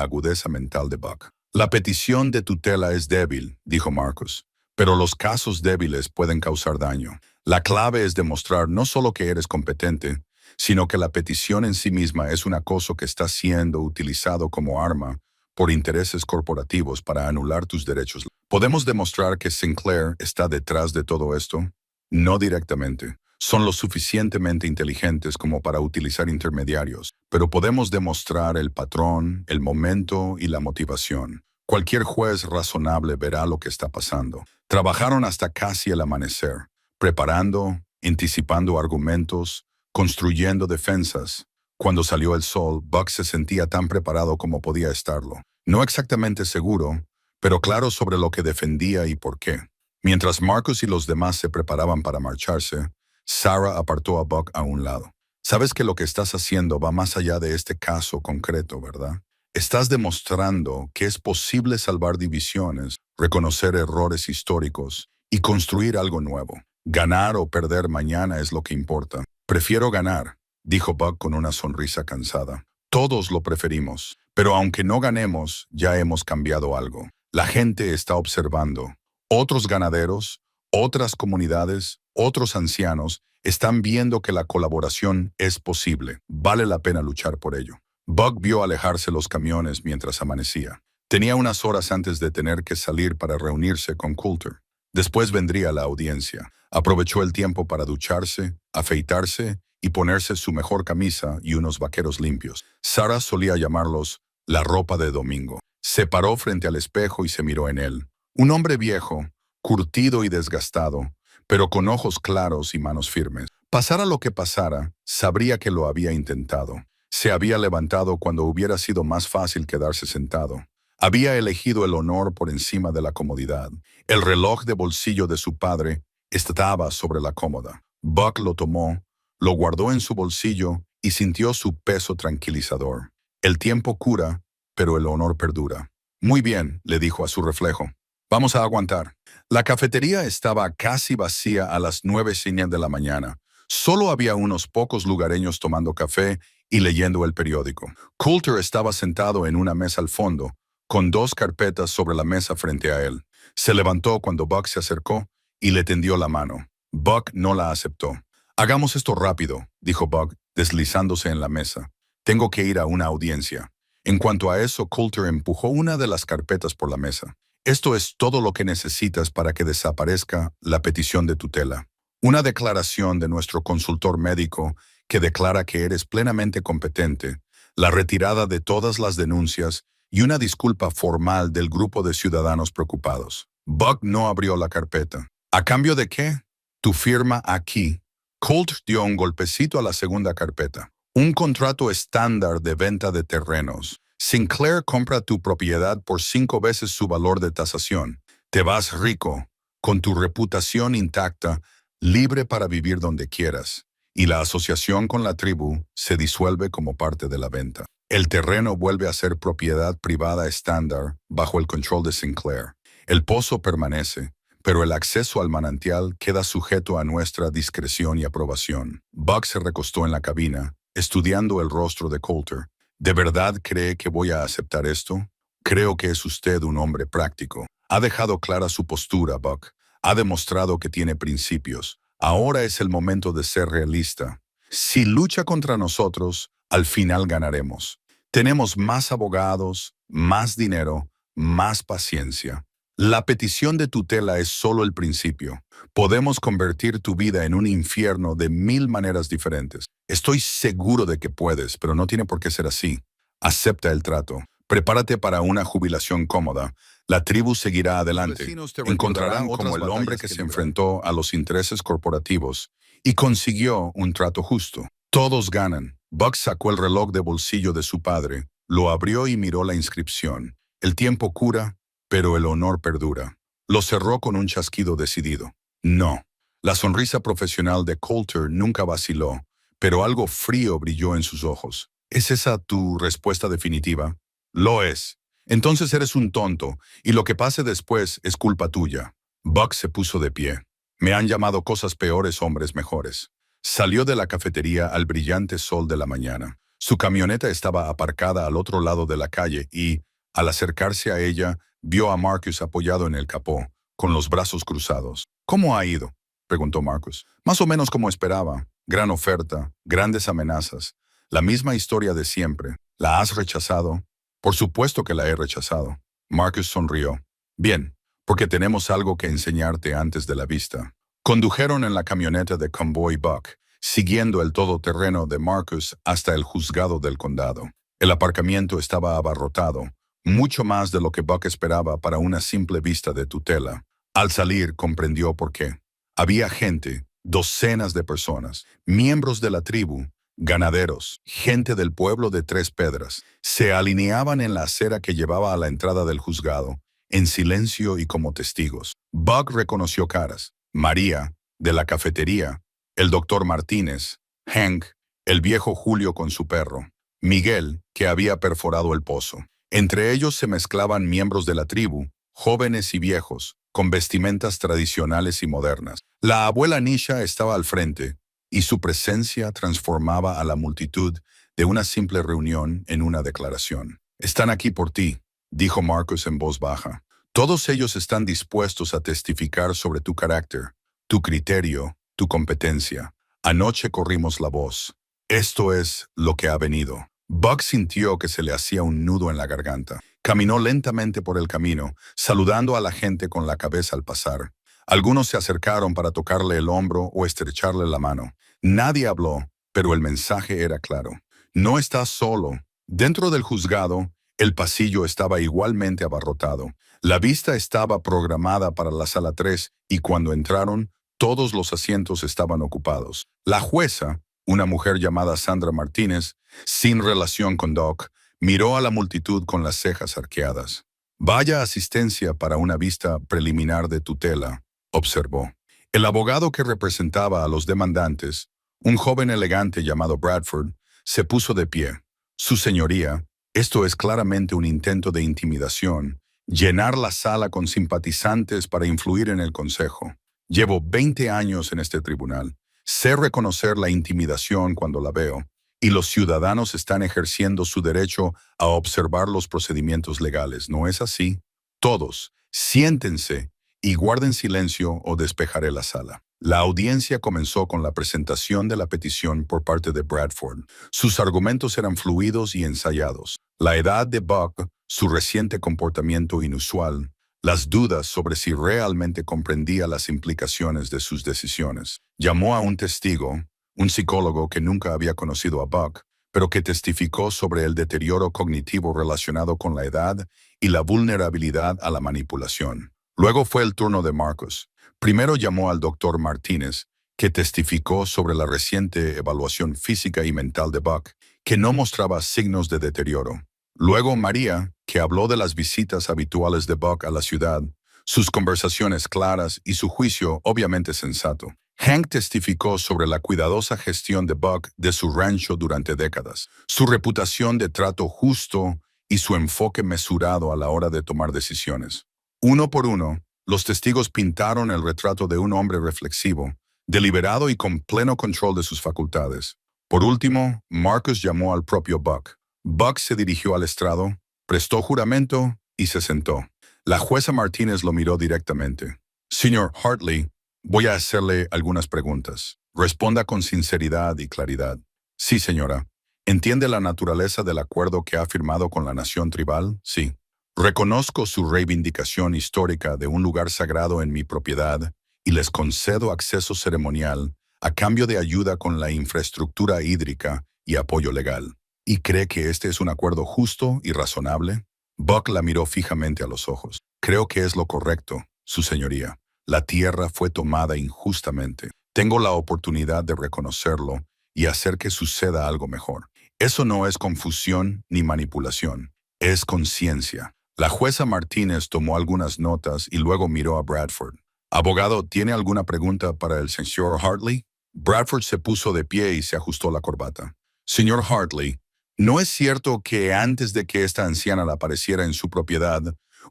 agudeza mental de Buck. La petición de tutela es débil, dijo Marcus, pero los casos débiles pueden causar daño. La clave es demostrar no solo que eres competente, sino que la petición en sí misma es un acoso que está siendo utilizado como arma por intereses corporativos para anular tus derechos. ¿Podemos demostrar que Sinclair está detrás de todo esto? No directamente. Son lo suficientemente inteligentes como para utilizar intermediarios, pero podemos demostrar el patrón, el momento y la motivación. Cualquier juez razonable verá lo que está pasando. Trabajaron hasta casi el amanecer, preparando, anticipando argumentos, construyendo defensas. Cuando salió el sol, Buck se sentía tan preparado como podía estarlo. No exactamente seguro, pero claro sobre lo que defendía y por qué. Mientras Marcus y los demás se preparaban para marcharse, Sarah apartó a Buck a un lado. Sabes que lo que estás haciendo va más allá de este caso concreto, ¿verdad? Estás demostrando que es posible salvar divisiones, reconocer errores históricos y construir algo nuevo. Ganar o perder mañana es lo que importa. Prefiero ganar, dijo Buck con una sonrisa cansada. Todos lo preferimos, pero aunque no ganemos, ya hemos cambiado algo. La gente está observando. Otros ganaderos, otras comunidades, otros ancianos están viendo que la colaboración es posible. Vale la pena luchar por ello. Buck vio alejarse los camiones mientras amanecía. Tenía unas horas antes de tener que salir para reunirse con Coulter. Después vendría la audiencia. Aprovechó el tiempo para ducharse, afeitarse y ponerse su mejor camisa y unos vaqueros limpios. Sarah solía llamarlos la ropa de domingo. Se paró frente al espejo y se miró en él. Un hombre viejo, curtido y desgastado, pero con ojos claros y manos firmes. Pasara lo que pasara, sabría que lo había intentado. Se había levantado cuando hubiera sido más fácil quedarse sentado. Había elegido el honor por encima de la comodidad. El reloj de bolsillo de su padre estaba sobre la cómoda. Buck lo tomó, lo guardó en su bolsillo y sintió su peso tranquilizador. El tiempo cura, pero el honor perdura. Muy bien, le dijo a su reflejo. Vamos a aguantar. La cafetería estaba casi vacía a las 9:00 de la mañana. Solo había unos pocos lugareños tomando café y leyendo el periódico. Coulter estaba sentado en una mesa al fondo, con 2 carpetas sobre la mesa frente a él. Se levantó cuando Buck se acercó y le tendió la mano. Buck no la aceptó. Hagamos esto rápido, dijo Buck, deslizándose en la mesa. Tengo que ir a una audiencia. En cuanto a eso, Coulter empujó una de las carpetas por la mesa. Esto es todo lo que necesitas para que desaparezca la petición de tutela. Una declaración de nuestro consultor médico que declara que eres plenamente competente, la retirada de todas las denuncias y una disculpa formal del grupo de ciudadanos preocupados. Buck no abrió la carpeta. ¿A cambio de qué? Tu firma aquí. Colt dio un golpecito a la segunda carpeta. Un contrato estándar de venta de terrenos. Sinclair compra tu propiedad por 5 veces su valor de tasación. Te vas rico, con tu reputación intacta, libre para vivir donde quieras. Y la asociación con la tribu se disuelve como parte de la venta. El terreno vuelve a ser propiedad privada estándar bajo el control de Sinclair. El pozo permanece, pero el acceso al manantial queda sujeto a nuestra discreción y aprobación. Buck se recostó en la cabina, estudiando el rostro de Coulter. ¿De verdad cree que voy a aceptar esto? Creo que es usted un hombre práctico. Ha dejado clara su postura, Buck. Ha demostrado que tiene principios. Ahora es el momento de ser realista. Si lucha contra nosotros, al final ganaremos. Tenemos más abogados, más dinero, más paciencia. La petición de tutela es solo el principio. Podemos convertir tu vida en un infierno de 1000 maneras diferentes. Estoy seguro de que puedes, pero no tiene por qué ser así. Acepta el trato. Prepárate para una jubilación cómoda. La tribu seguirá adelante. Encontrarán como el hombre que se enfrentó a los intereses corporativos y consiguió un trato justo. Todos ganan. Buck sacó el reloj de bolsillo de su padre, lo abrió y miró la inscripción. El tiempo cura, pero el honor perdura. Lo cerró con un chasquido decidido. No. La sonrisa profesional de Coulter nunca vaciló, pero algo frío brilló en sus ojos. ¿Es esa tu respuesta definitiva? Lo es. Entonces eres un tonto, y lo que pase después es culpa tuya. Buck se puso de pie. Me han llamado cosas peores, hombres mejores. Salió de la cafetería al brillante sol de la mañana. Su camioneta estaba aparcada al otro lado de la calle y, al acercarse a ella, vio a Marcus apoyado en el capó, con los brazos cruzados. ¿Cómo ha ido?, preguntó Marcus. Más o menos como esperaba. Gran oferta, grandes amenazas. La misma historia de siempre. ¿La has rechazado? Por supuesto que la he rechazado. Marcus sonrió. Bien, porque tenemos algo que enseñarte antes de la vista. Condujeron en la camioneta de Convoy Buck, siguiendo el todoterreno de Marcus hasta el juzgado del condado. El aparcamiento estaba abarrotado, mucho más de lo que Buck esperaba para una simple vista de tutela. Al salir comprendió por qué. Había gente, docenas de personas, miembros de la tribu, ganaderos, gente del pueblo de Tres Pedras, se alineaban en la acera que llevaba a la entrada del juzgado, en silencio y como testigos. Buck reconoció caras. María, de la cafetería, el doctor Martínez, Hank, el viejo Julio con su perro, Miguel, que había perforado el pozo. Entre ellos se mezclaban miembros de la tribu, jóvenes y viejos, con vestimentas tradicionales y modernas. La abuela Nisha estaba al frente, y su presencia transformaba a la multitud de una simple reunión en una declaración. Están aquí por ti, dijo Marcus en voz baja. Todos ellos están dispuestos a testificar sobre tu carácter, tu criterio, tu competencia. Anoche corrimos la voz. Esto es lo que ha venido. Buck sintió que se le hacía un nudo en la garganta. Caminó lentamente por el camino, saludando a la gente con la cabeza al pasar. Algunos se acercaron para tocarle el hombro o estrecharle la mano. Nadie habló, pero el mensaje era claro. No estás solo. Dentro del juzgado, el pasillo estaba igualmente abarrotado. La vista estaba programada para la sala 3 y cuando entraron, todos los asientos estaban ocupados. La jueza, una mujer llamada Sandra Martínez, sin relación con Doc, miró a la multitud con las cejas arqueadas. Vaya asistencia para una vista preliminar de tutela, observó. El abogado que representaba a los demandantes, un joven elegante llamado Bradford, se puso de pie. Su señoría, esto es claramente un intento de intimidación, llenar la sala con simpatizantes para influir en el consejo. Llevo 20 años en este tribunal. Sé reconocer la intimidación cuando la veo, y los ciudadanos están ejerciendo su derecho a observar los procedimientos legales, ¿no es así? Todos, siéntense y guarden silencio o despejaré la sala. La audiencia comenzó con la presentación de la petición por parte de Bradford. Sus argumentos eran fluidos y ensayados. La edad de Buck, su reciente comportamiento inusual, las dudas sobre si realmente comprendía las implicaciones de sus decisiones. Llamó a un testigo, un psicólogo que nunca había conocido a Buck, pero que testificó sobre el deterioro cognitivo relacionado con la edad y la vulnerabilidad a la manipulación. Luego fue el turno de Marcus. Primero llamó al doctor Martínez, que testificó sobre la reciente evaluación física y mental de Buck, que no mostraba signos de deterioro. Luego María, que habló de las visitas habituales de Buck a la ciudad, sus conversaciones claras y su juicio obviamente sensato. Hank testificó sobre la cuidadosa gestión de Buck de su rancho durante décadas, su reputación de trato justo y su enfoque mesurado a la hora de tomar decisiones. Uno por uno, los testigos pintaron el retrato de un hombre reflexivo, deliberado y con pleno control de sus facultades. Por último, Marcus llamó al propio Buck. Buck se dirigió al estrado, prestó juramento y se sentó. La jueza Martínez lo miró directamente. Señor Hartley, voy a hacerle algunas preguntas. Responda con sinceridad y claridad. Sí, señora. ¿Entiende la naturaleza del acuerdo que ha firmado con la nación tribal? Sí. Reconozco su reivindicación histórica de un lugar sagrado en mi propiedad y les concedo acceso ceremonial a cambio de ayuda con la infraestructura hídrica y apoyo legal. ¿Y cree que este es un acuerdo justo y razonable? Buck la miró fijamente a los ojos. Creo que es lo correcto, su señoría. La tierra fue tomada injustamente. Tengo la oportunidad de reconocerlo y hacer que suceda algo mejor. Eso no es confusión ni manipulación, es conciencia. La jueza Martínez tomó algunas notas y luego miró a Bradford. Abogado, ¿tiene alguna pregunta para el señor Hartley? Bradford se puso de pie y se ajustó la corbata. Señor Hartley, ¿no es cierto que antes de que esta anciana la apareciera en su propiedad,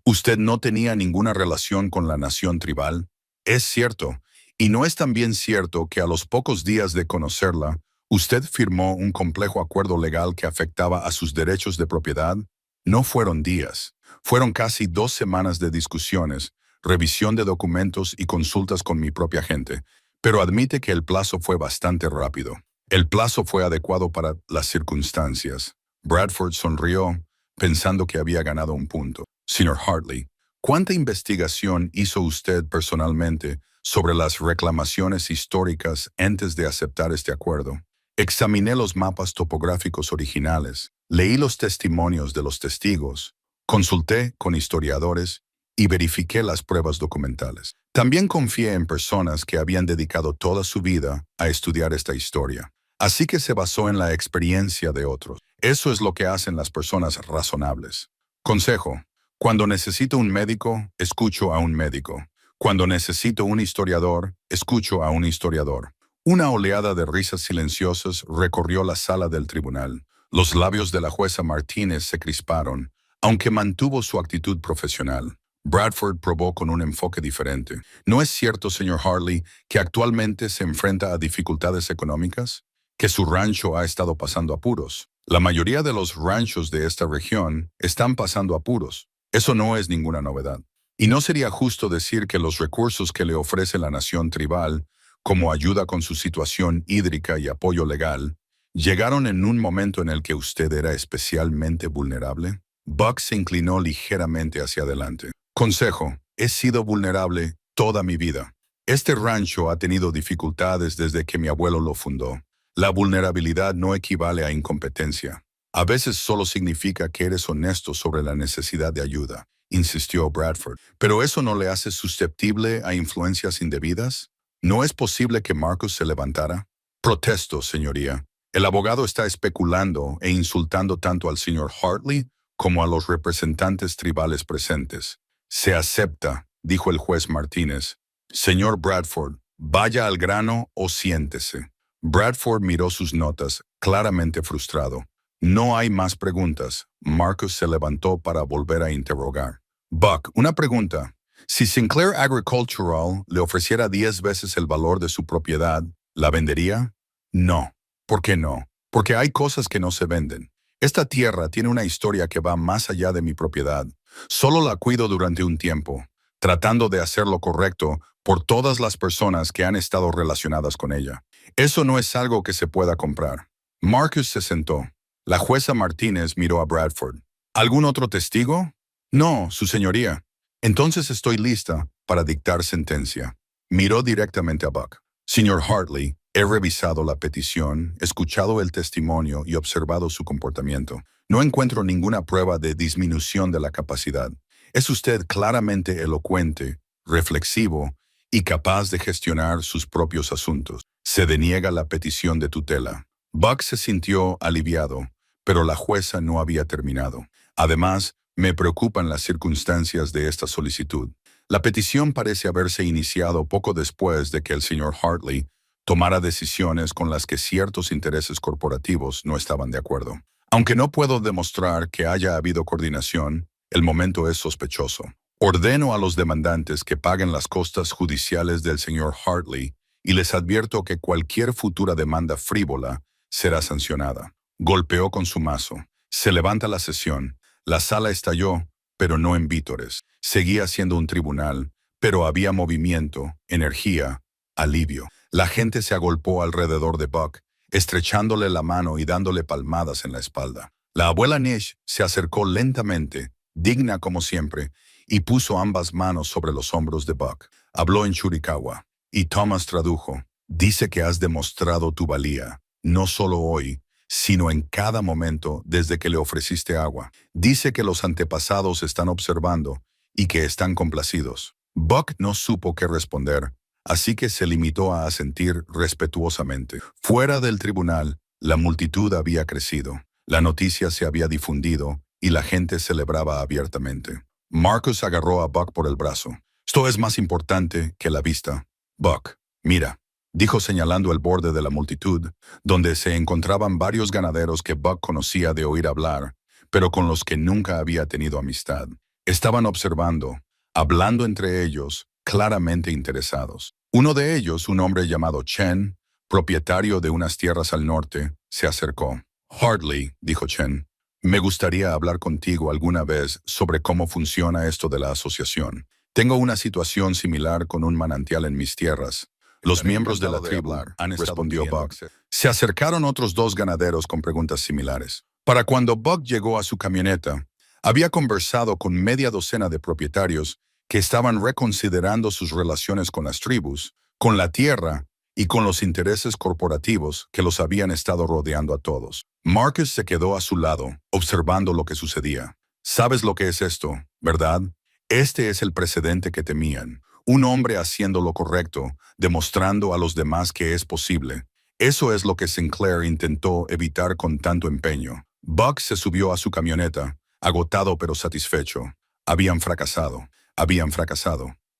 usted no tenía ninguna relación con la nación tribal? Es cierto. ¿Y no es también cierto que a los pocos días de conocerla, usted firmó un complejo acuerdo legal que afectaba a sus derechos de propiedad? No fueron días. Fueron casi 2 semanas de discusiones, revisión de documentos y consultas con mi propia gente, pero admite que el plazo fue bastante rápido. El plazo fue adecuado para las circunstancias. Bradford sonrió, pensando que había ganado un punto. Señor Hartley, ¿cuánta investigación hizo usted personalmente sobre las reclamaciones históricas antes de aceptar este acuerdo? Examiné los mapas topográficos originales, leí los testimonios de los testigos, consulté con historiadores y verifiqué las pruebas documentales. También confié en personas que habían dedicado toda su vida a estudiar esta historia. Así que se basó en la experiencia de otros. Eso es lo que hacen las personas razonables. Consejo: cuando necesito un médico, escucho a un médico. Cuando necesito un historiador, escucho a un historiador. Una oleada de risas silenciosas recorrió la sala del tribunal. Los labios de la jueza Martínez se crisparon, aunque mantuvo su actitud profesional. Bradford probó con un enfoque diferente. ¿No es cierto, señor Hartley, que actualmente se enfrenta a dificultades económicas? ¿Que su rancho ha estado pasando apuros? La mayoría de los ranchos de esta región están pasando apuros. Eso no es ninguna novedad. Y no sería justo decir que los recursos que le ofrece la nación tribal, como ayuda con su situación hídrica y apoyo legal, llegaron en un momento en el que usted era especialmente vulnerable. Buck se inclinó ligeramente hacia adelante. Consejo: he sido vulnerable toda mi vida. Este rancho ha tenido dificultades desde que mi abuelo lo fundó. La vulnerabilidad no equivale a incompetencia. A veces solo significa que eres honesto sobre la necesidad de ayuda, insistió Bradford. ¿Pero eso no le hace susceptible a influencias indebidas? ¿No es posible que Marcus se levantara? Protesto, señoría. El abogado está especulando e insultando tanto al señor Hartley como a los representantes tribales presentes. Se acepta, dijo el juez Martínez. Señor Bradford, vaya al grano o siéntese. Bradford miró sus notas, claramente frustrado. No hay más preguntas. Marcus se levantó para volver a interrogar. Buck, una pregunta. Si Sinclair Agricultural le ofreciera 10 veces el valor de su propiedad, ¿la vendería? No. ¿Por qué no? Porque hay cosas que no se venden. Esta tierra tiene una historia que va más allá de mi propiedad. Solo la cuido durante un tiempo, tratando de hacer lo correcto por todas las personas que han estado relacionadas con ella. Eso no es algo que se pueda comprar. Marcus se sentó. La jueza Martínez miró a Bradford. ¿Algún otro testigo? No, su señoría. Entonces estoy lista para dictar sentencia. Miró directamente a Buck. Señor Hartley, he revisado la petición, escuchado el testimonio y observado su comportamiento. No encuentro ninguna prueba de disminución de la capacidad. Es usted claramente elocuente, reflexivo y capaz de gestionar sus propios asuntos. Se deniega la petición de tutela. Buck se sintió aliviado, pero la jueza no había terminado. Además, me preocupan las circunstancias de esta solicitud. La petición parece haberse iniciado poco después de que el señor Hartley tomara decisiones con las que ciertos intereses corporativos no estaban de acuerdo. Aunque no puedo demostrar que haya habido coordinación, el momento es sospechoso. Ordeno a los demandantes que paguen las costas judiciales del señor Hartley y les advierto que cualquier futura demanda frívola será sancionada. Golpeó con su mazo. Se levanta la sesión. La sala estalló, pero no en vítores. Seguía siendo un tribunal, pero había movimiento, energía, alivio. La gente se agolpó alrededor de Buck, estrechándole la mano y dándole palmadas en la espalda. La abuela Nish se acercó lentamente, digna como siempre, y puso ambas manos sobre los hombros de Buck. Habló en Chiricahua, y Thomas tradujo. Dice que has demostrado tu valía, no solo hoy, sino en cada momento desde que le ofreciste agua. Dice que los antepasados están observando y que están complacidos. Buck no supo qué responder, así que se limitó a asentir respetuosamente. Fuera del tribunal, la multitud había crecido. La noticia se había difundido y la gente celebraba abiertamente. Marcus agarró a Buck por el brazo. Esto es más importante que la vista. Buck, mira, dijo señalando el borde de la multitud, donde se encontraban varios ganaderos que Buck conocía de oír hablar, pero con los que nunca había tenido amistad. Estaban observando, hablando entre ellos, claramente interesados. Uno de ellos, un hombre llamado Chen, propietario de unas tierras al norte, se acercó. Hartley, dijo Chen, me gustaría hablar contigo alguna vez sobre cómo funciona esto de la asociación. Tengo una situación similar con un manantial en mis tierras. Los miembros de la tribu respondió Buck. Se acercaron otros dos ganaderos con preguntas similares. Para cuando Buck llegó a su camioneta, había conversado con media docena de propietarios que estaban reconsiderando sus relaciones con las tribus, con la tierra y con los intereses corporativos que los habían estado rodeando a todos. Marcus se quedó a su lado, observando lo que sucedía. ¿Sabes lo que es esto, verdad? Este es el precedente que temían. Un hombre haciendo lo correcto, demostrando a los demás que es posible. Eso es lo que Sinclair intentó evitar con tanto empeño. Buck se subió a su camioneta, agotado pero satisfecho. Habían fracasado.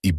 Y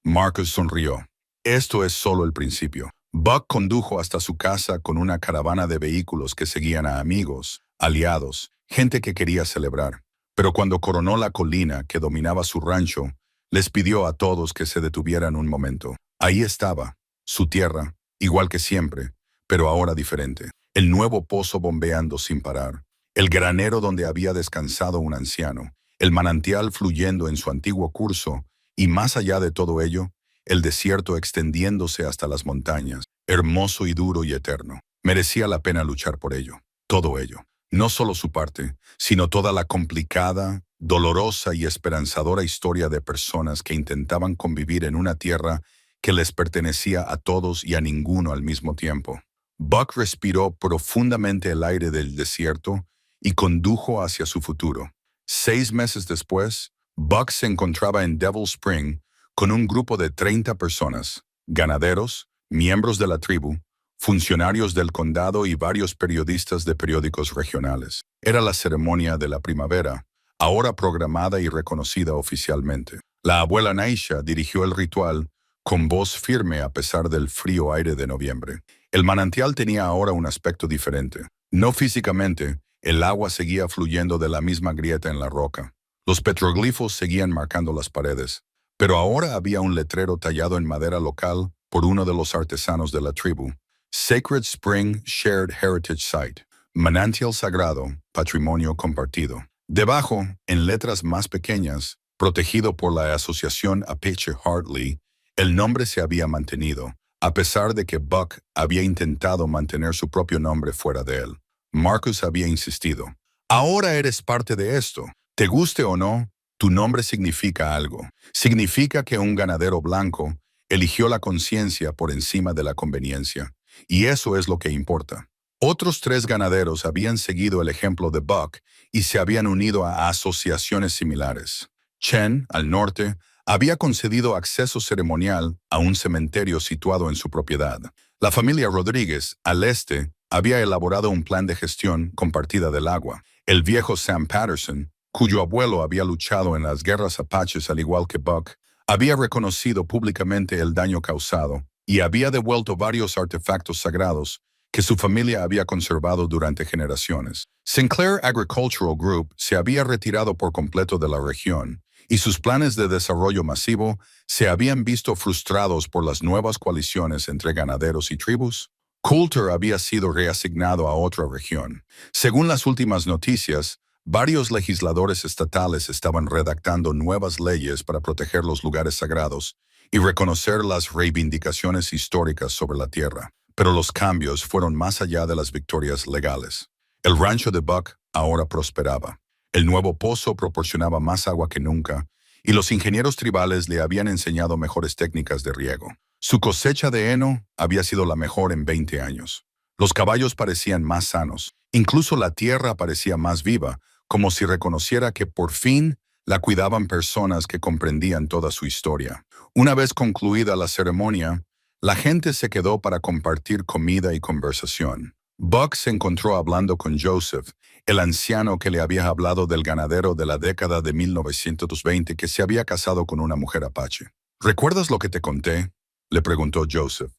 Marcus sonrió. Esto es solo el principio. Buck condujo hasta su casa con una caravana de vehículos que seguían a amigos, aliados, gente que quería celebrar. Pero cuando coronó la colina que dominaba su rancho, les pidió a todos que se detuvieran un momento. Ahí estaba, su tierra, igual que siempre, pero ahora diferente. El nuevo pozo bombeando sin parar. El granero donde había descansado un anciano. El manantial fluyendo en su antiguo curso. Y más allá de todo ello, el desierto extendiéndose hasta las montañas. Hermoso y duro y eterno. Merecía la pena luchar por ello. Todo ello. No solo su parte, sino toda la complicada, dolorosa y esperanzadora historia de personas que intentaban convivir en una tierra que les pertenecía a todos y a ninguno al mismo tiempo. Buck respiró profundamente el aire del desierto y condujo hacia su futuro. 6 meses después, Buck se encontraba en Devil Spring con un grupo de 30 personas, ganaderos, miembros de la tribu, funcionarios del condado y varios periodistas de periódicos regionales. Era la ceremonia de la primavera, ahora programada y reconocida oficialmente. La abuela Naisha dirigió el ritual con voz firme a pesar del frío aire de noviembre. El manantial tenía ahora un aspecto diferente. No físicamente, el agua seguía fluyendo de la misma grieta en la roca. Los petroglifos seguían marcando las paredes, pero ahora había un letrero tallado en madera local por uno de los artesanos de la tribu. Sacred Spring Shared Heritage Site. Manantial sagrado, patrimonio compartido. Debajo, en letras más pequeñas, protegido por la asociación Apache Hartley, el nombre se había mantenido, a pesar de que Buck había intentado mantener su propio nombre fuera de él. Marcus había insistido. Ahora eres parte de esto. Te guste o no, Tu nombre significa algo. Significa que un ganadero blanco eligió la conciencia por encima de la conveniencia. Y eso es lo que importa. Otros 3 ganaderos habían seguido el ejemplo de Buck y se habían unido a asociaciones similares. Chen, al norte, había concedido acceso ceremonial a un cementerio situado en su propiedad. La familia Rodríguez, al este, había elaborado un plan de gestión compartida del agua. El viejo Sam Patterson, cuyo abuelo había luchado en las guerras apaches al igual que Buck, había reconocido públicamente el daño causado y había devuelto varios artefactos sagrados que su familia había conservado durante generaciones. Sinclair Agricultural Group se había retirado por completo de la región y sus planes de desarrollo masivo se habían visto frustrados por las nuevas coaliciones entre ganaderos y tribus. Coulter había sido reasignado a otra región. Según las últimas noticias, varios legisladores estatales estaban redactando nuevas leyes para proteger los lugares sagrados y reconocer las reivindicaciones históricas sobre la tierra. Pero los cambios fueron más allá de las victorias legales. El rancho de Buck ahora prosperaba. El nuevo pozo proporcionaba más agua que nunca, y los ingenieros tribales le habían enseñado mejores técnicas de riego. Su cosecha de heno había sido la mejor en 20 años. Los caballos parecían más sanos. Incluso la tierra parecía más viva, como si reconociera que por fin la cuidaban personas que comprendían toda su historia. Una vez concluida la ceremonia, la gente se quedó para compartir comida y conversación. Buck se encontró hablando con Joseph, el anciano que le había hablado del ganadero de la década de 1920 que se había casado con una mujer apache. ¿Recuerdas lo que te conté?, le preguntó Joseph.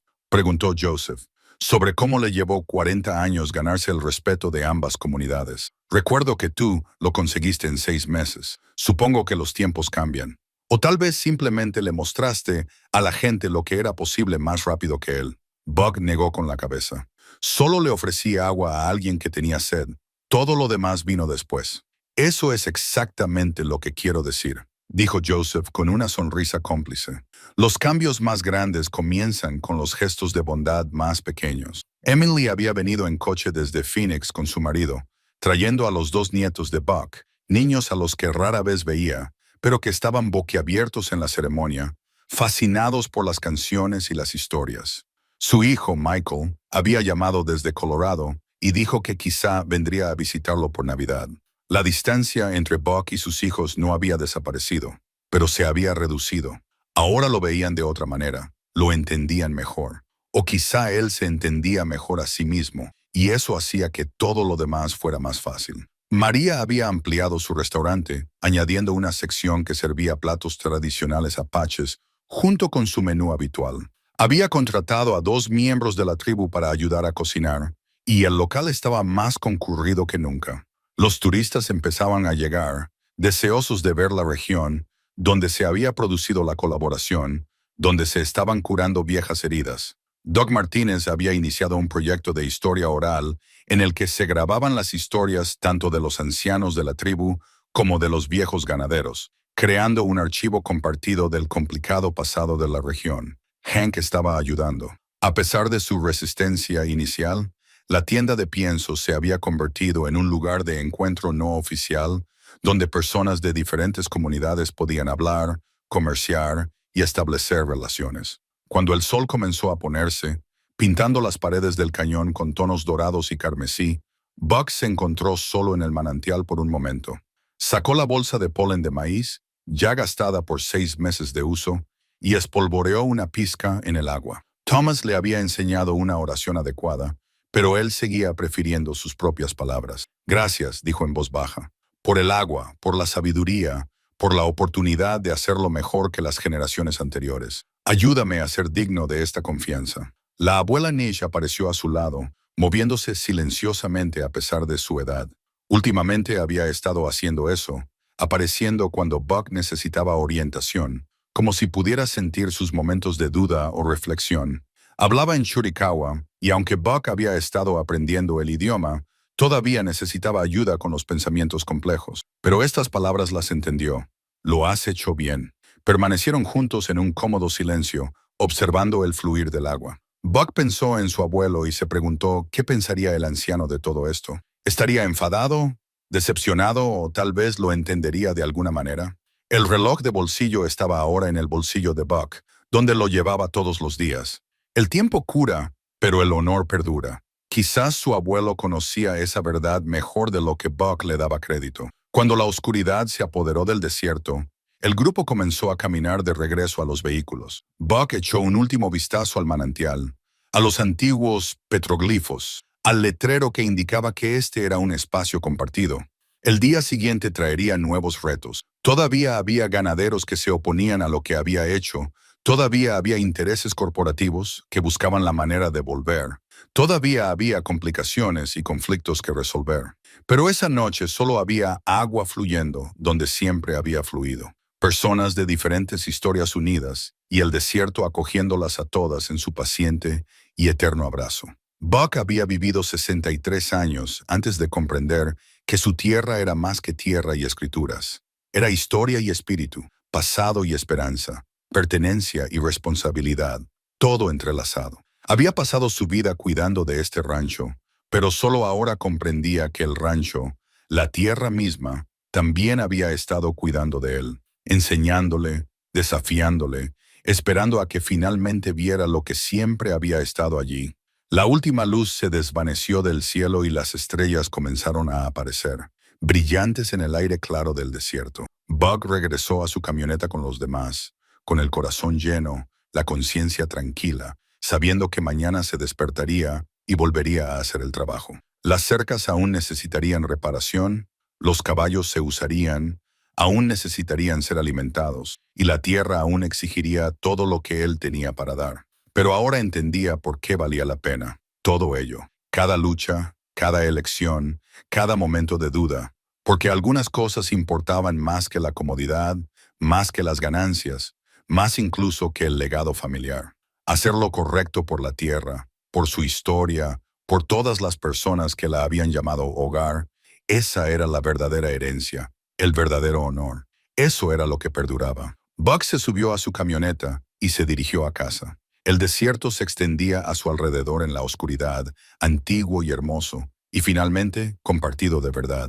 Sobre cómo le llevó 40 años ganarse el respeto de ambas comunidades. Recuerdo que tú lo conseguiste en 6 meses. Supongo que los tiempos cambian. O tal vez simplemente le mostraste a la gente lo que era posible más rápido que él. Buck negó con la cabeza. Solo le ofrecí agua a alguien que tenía sed. Todo lo demás vino después. Eso es exactamente lo que quiero decir, dijo Joseph con una sonrisa cómplice. Los cambios más grandes comienzan con los gestos de bondad más pequeños. Emily había venido en coche desde Phoenix con su marido, trayendo a los 2 nietos de Buck, niños a los que rara vez veía, pero que estaban boquiabiertos en la ceremonia, fascinados por las canciones y las historias. Su hijo, Michael, había llamado desde Colorado y dijo que quizá vendría a visitarlo por Navidad. La distancia entre Buck y sus hijos no había desaparecido, pero se había reducido. Ahora lo veían de otra manera, lo entendían mejor. O quizá él se entendía mejor a sí mismo, y eso hacía que todo lo demás fuera más fácil. María había ampliado su restaurante, añadiendo una sección que servía platos tradicionales apaches junto con su menú habitual. Había contratado a 2 miembros de la tribu para ayudar a cocinar, y el local estaba más concurrido que nunca. Los turistas empezaban a llegar, deseosos de ver la región donde se había producido la colaboración, donde se estaban curando viejas heridas. Doc Martínez había iniciado un proyecto de historia oral en el que se grababan las historias tanto de los ancianos de la tribu como de los viejos ganaderos, creando un archivo compartido del complicado pasado de la región. Hank estaba ayudando. A pesar de su resistencia inicial, la tienda de piensos se había convertido en un lugar de encuentro no oficial donde personas de diferentes comunidades podían hablar, comerciar y establecer relaciones. Cuando el sol comenzó a ponerse, pintando las paredes del cañón con tonos dorados y carmesí, Buck se encontró solo en el manantial por un momento. Sacó la bolsa de polen de maíz, ya gastada por 6 meses de uso, y espolvoreó una pizca en el agua. Thomas le había enseñado una oración adecuada, pero él seguía prefiriendo sus propias palabras. Gracias, dijo en voz baja, por el agua, por la sabiduría, por la oportunidad de hacerlo mejor que las generaciones anteriores. Ayúdame a ser digno de esta confianza. La abuela Nish apareció a su lado, moviéndose silenciosamente a pesar de su edad. Últimamente había estado haciendo eso, apareciendo cuando Buck necesitaba orientación, como si pudiera sentir sus momentos de duda o reflexión. Hablaba en Chiricahua, y aunque Buck había estado aprendiendo el idioma, todavía necesitaba ayuda con los pensamientos complejos. Pero estas palabras las entendió. Lo has hecho bien. Permanecieron juntos en un cómodo silencio, observando el fluir del agua. Buck pensó en su abuelo y se preguntó qué pensaría el anciano de todo esto. ¿Estaría enfadado, decepcionado o tal vez lo entendería de alguna manera? El reloj de bolsillo estaba ahora en el bolsillo de Buck, donde lo llevaba todos los días. El tiempo cura, pero el honor perdura. Quizás su abuelo conocía esa verdad mejor de lo que Buck le daba crédito. Cuando la oscuridad se apoderó del desierto, el grupo comenzó a caminar de regreso a los vehículos. Buck echó un último vistazo al manantial, a los antiguos petroglifos, al letrero que indicaba que este era un espacio compartido. El día siguiente traería nuevos retos. Todavía había ganaderos que se oponían a lo que había hecho. Todavía había intereses corporativos que buscaban la manera de volver. Todavía había complicaciones y conflictos que resolver. Pero esa noche solo había agua fluyendo donde siempre había fluido. Personas de diferentes historias unidas y el desierto acogiéndolas a todas en su paciente y eterno abrazo. Buck había vivido 63 años antes de comprender que su tierra era más que tierra y escrituras. Era historia y espíritu, pasado y esperanza, pertenencia y responsabilidad, todo entrelazado. Había pasado su vida cuidando de este rancho, pero solo ahora comprendía que el rancho, la tierra misma, también había estado cuidando de él, enseñándole, desafiándole, esperando a que finalmente viera lo que siempre había estado allí. La última luz se desvaneció del cielo y las estrellas comenzaron a aparecer, brillantes en el aire claro del desierto. Buck regresó a su camioneta con los demás, con el corazón lleno, la conciencia tranquila, sabiendo que mañana se despertaría y volvería a hacer el trabajo. Las cercas aún necesitarían reparación, los caballos se usarían, aún necesitarían ser alimentados, y la tierra aún exigiría todo lo que él tenía para dar. Pero ahora entendía por qué valía la pena todo ello, cada lucha, cada elección, cada momento de duda, porque algunas cosas importaban más que la comodidad, más que las ganancias, más incluso que el legado familiar. Hacer lo correcto por la tierra, por su historia, por todas las personas que la habían llamado hogar, esa era la verdadera herencia, el verdadero honor. Eso era lo que perduraba. Buck se subió a su camioneta y se dirigió a casa. El desierto se extendía a su alrededor en la oscuridad, antiguo y hermoso, y finalmente compartido de verdad.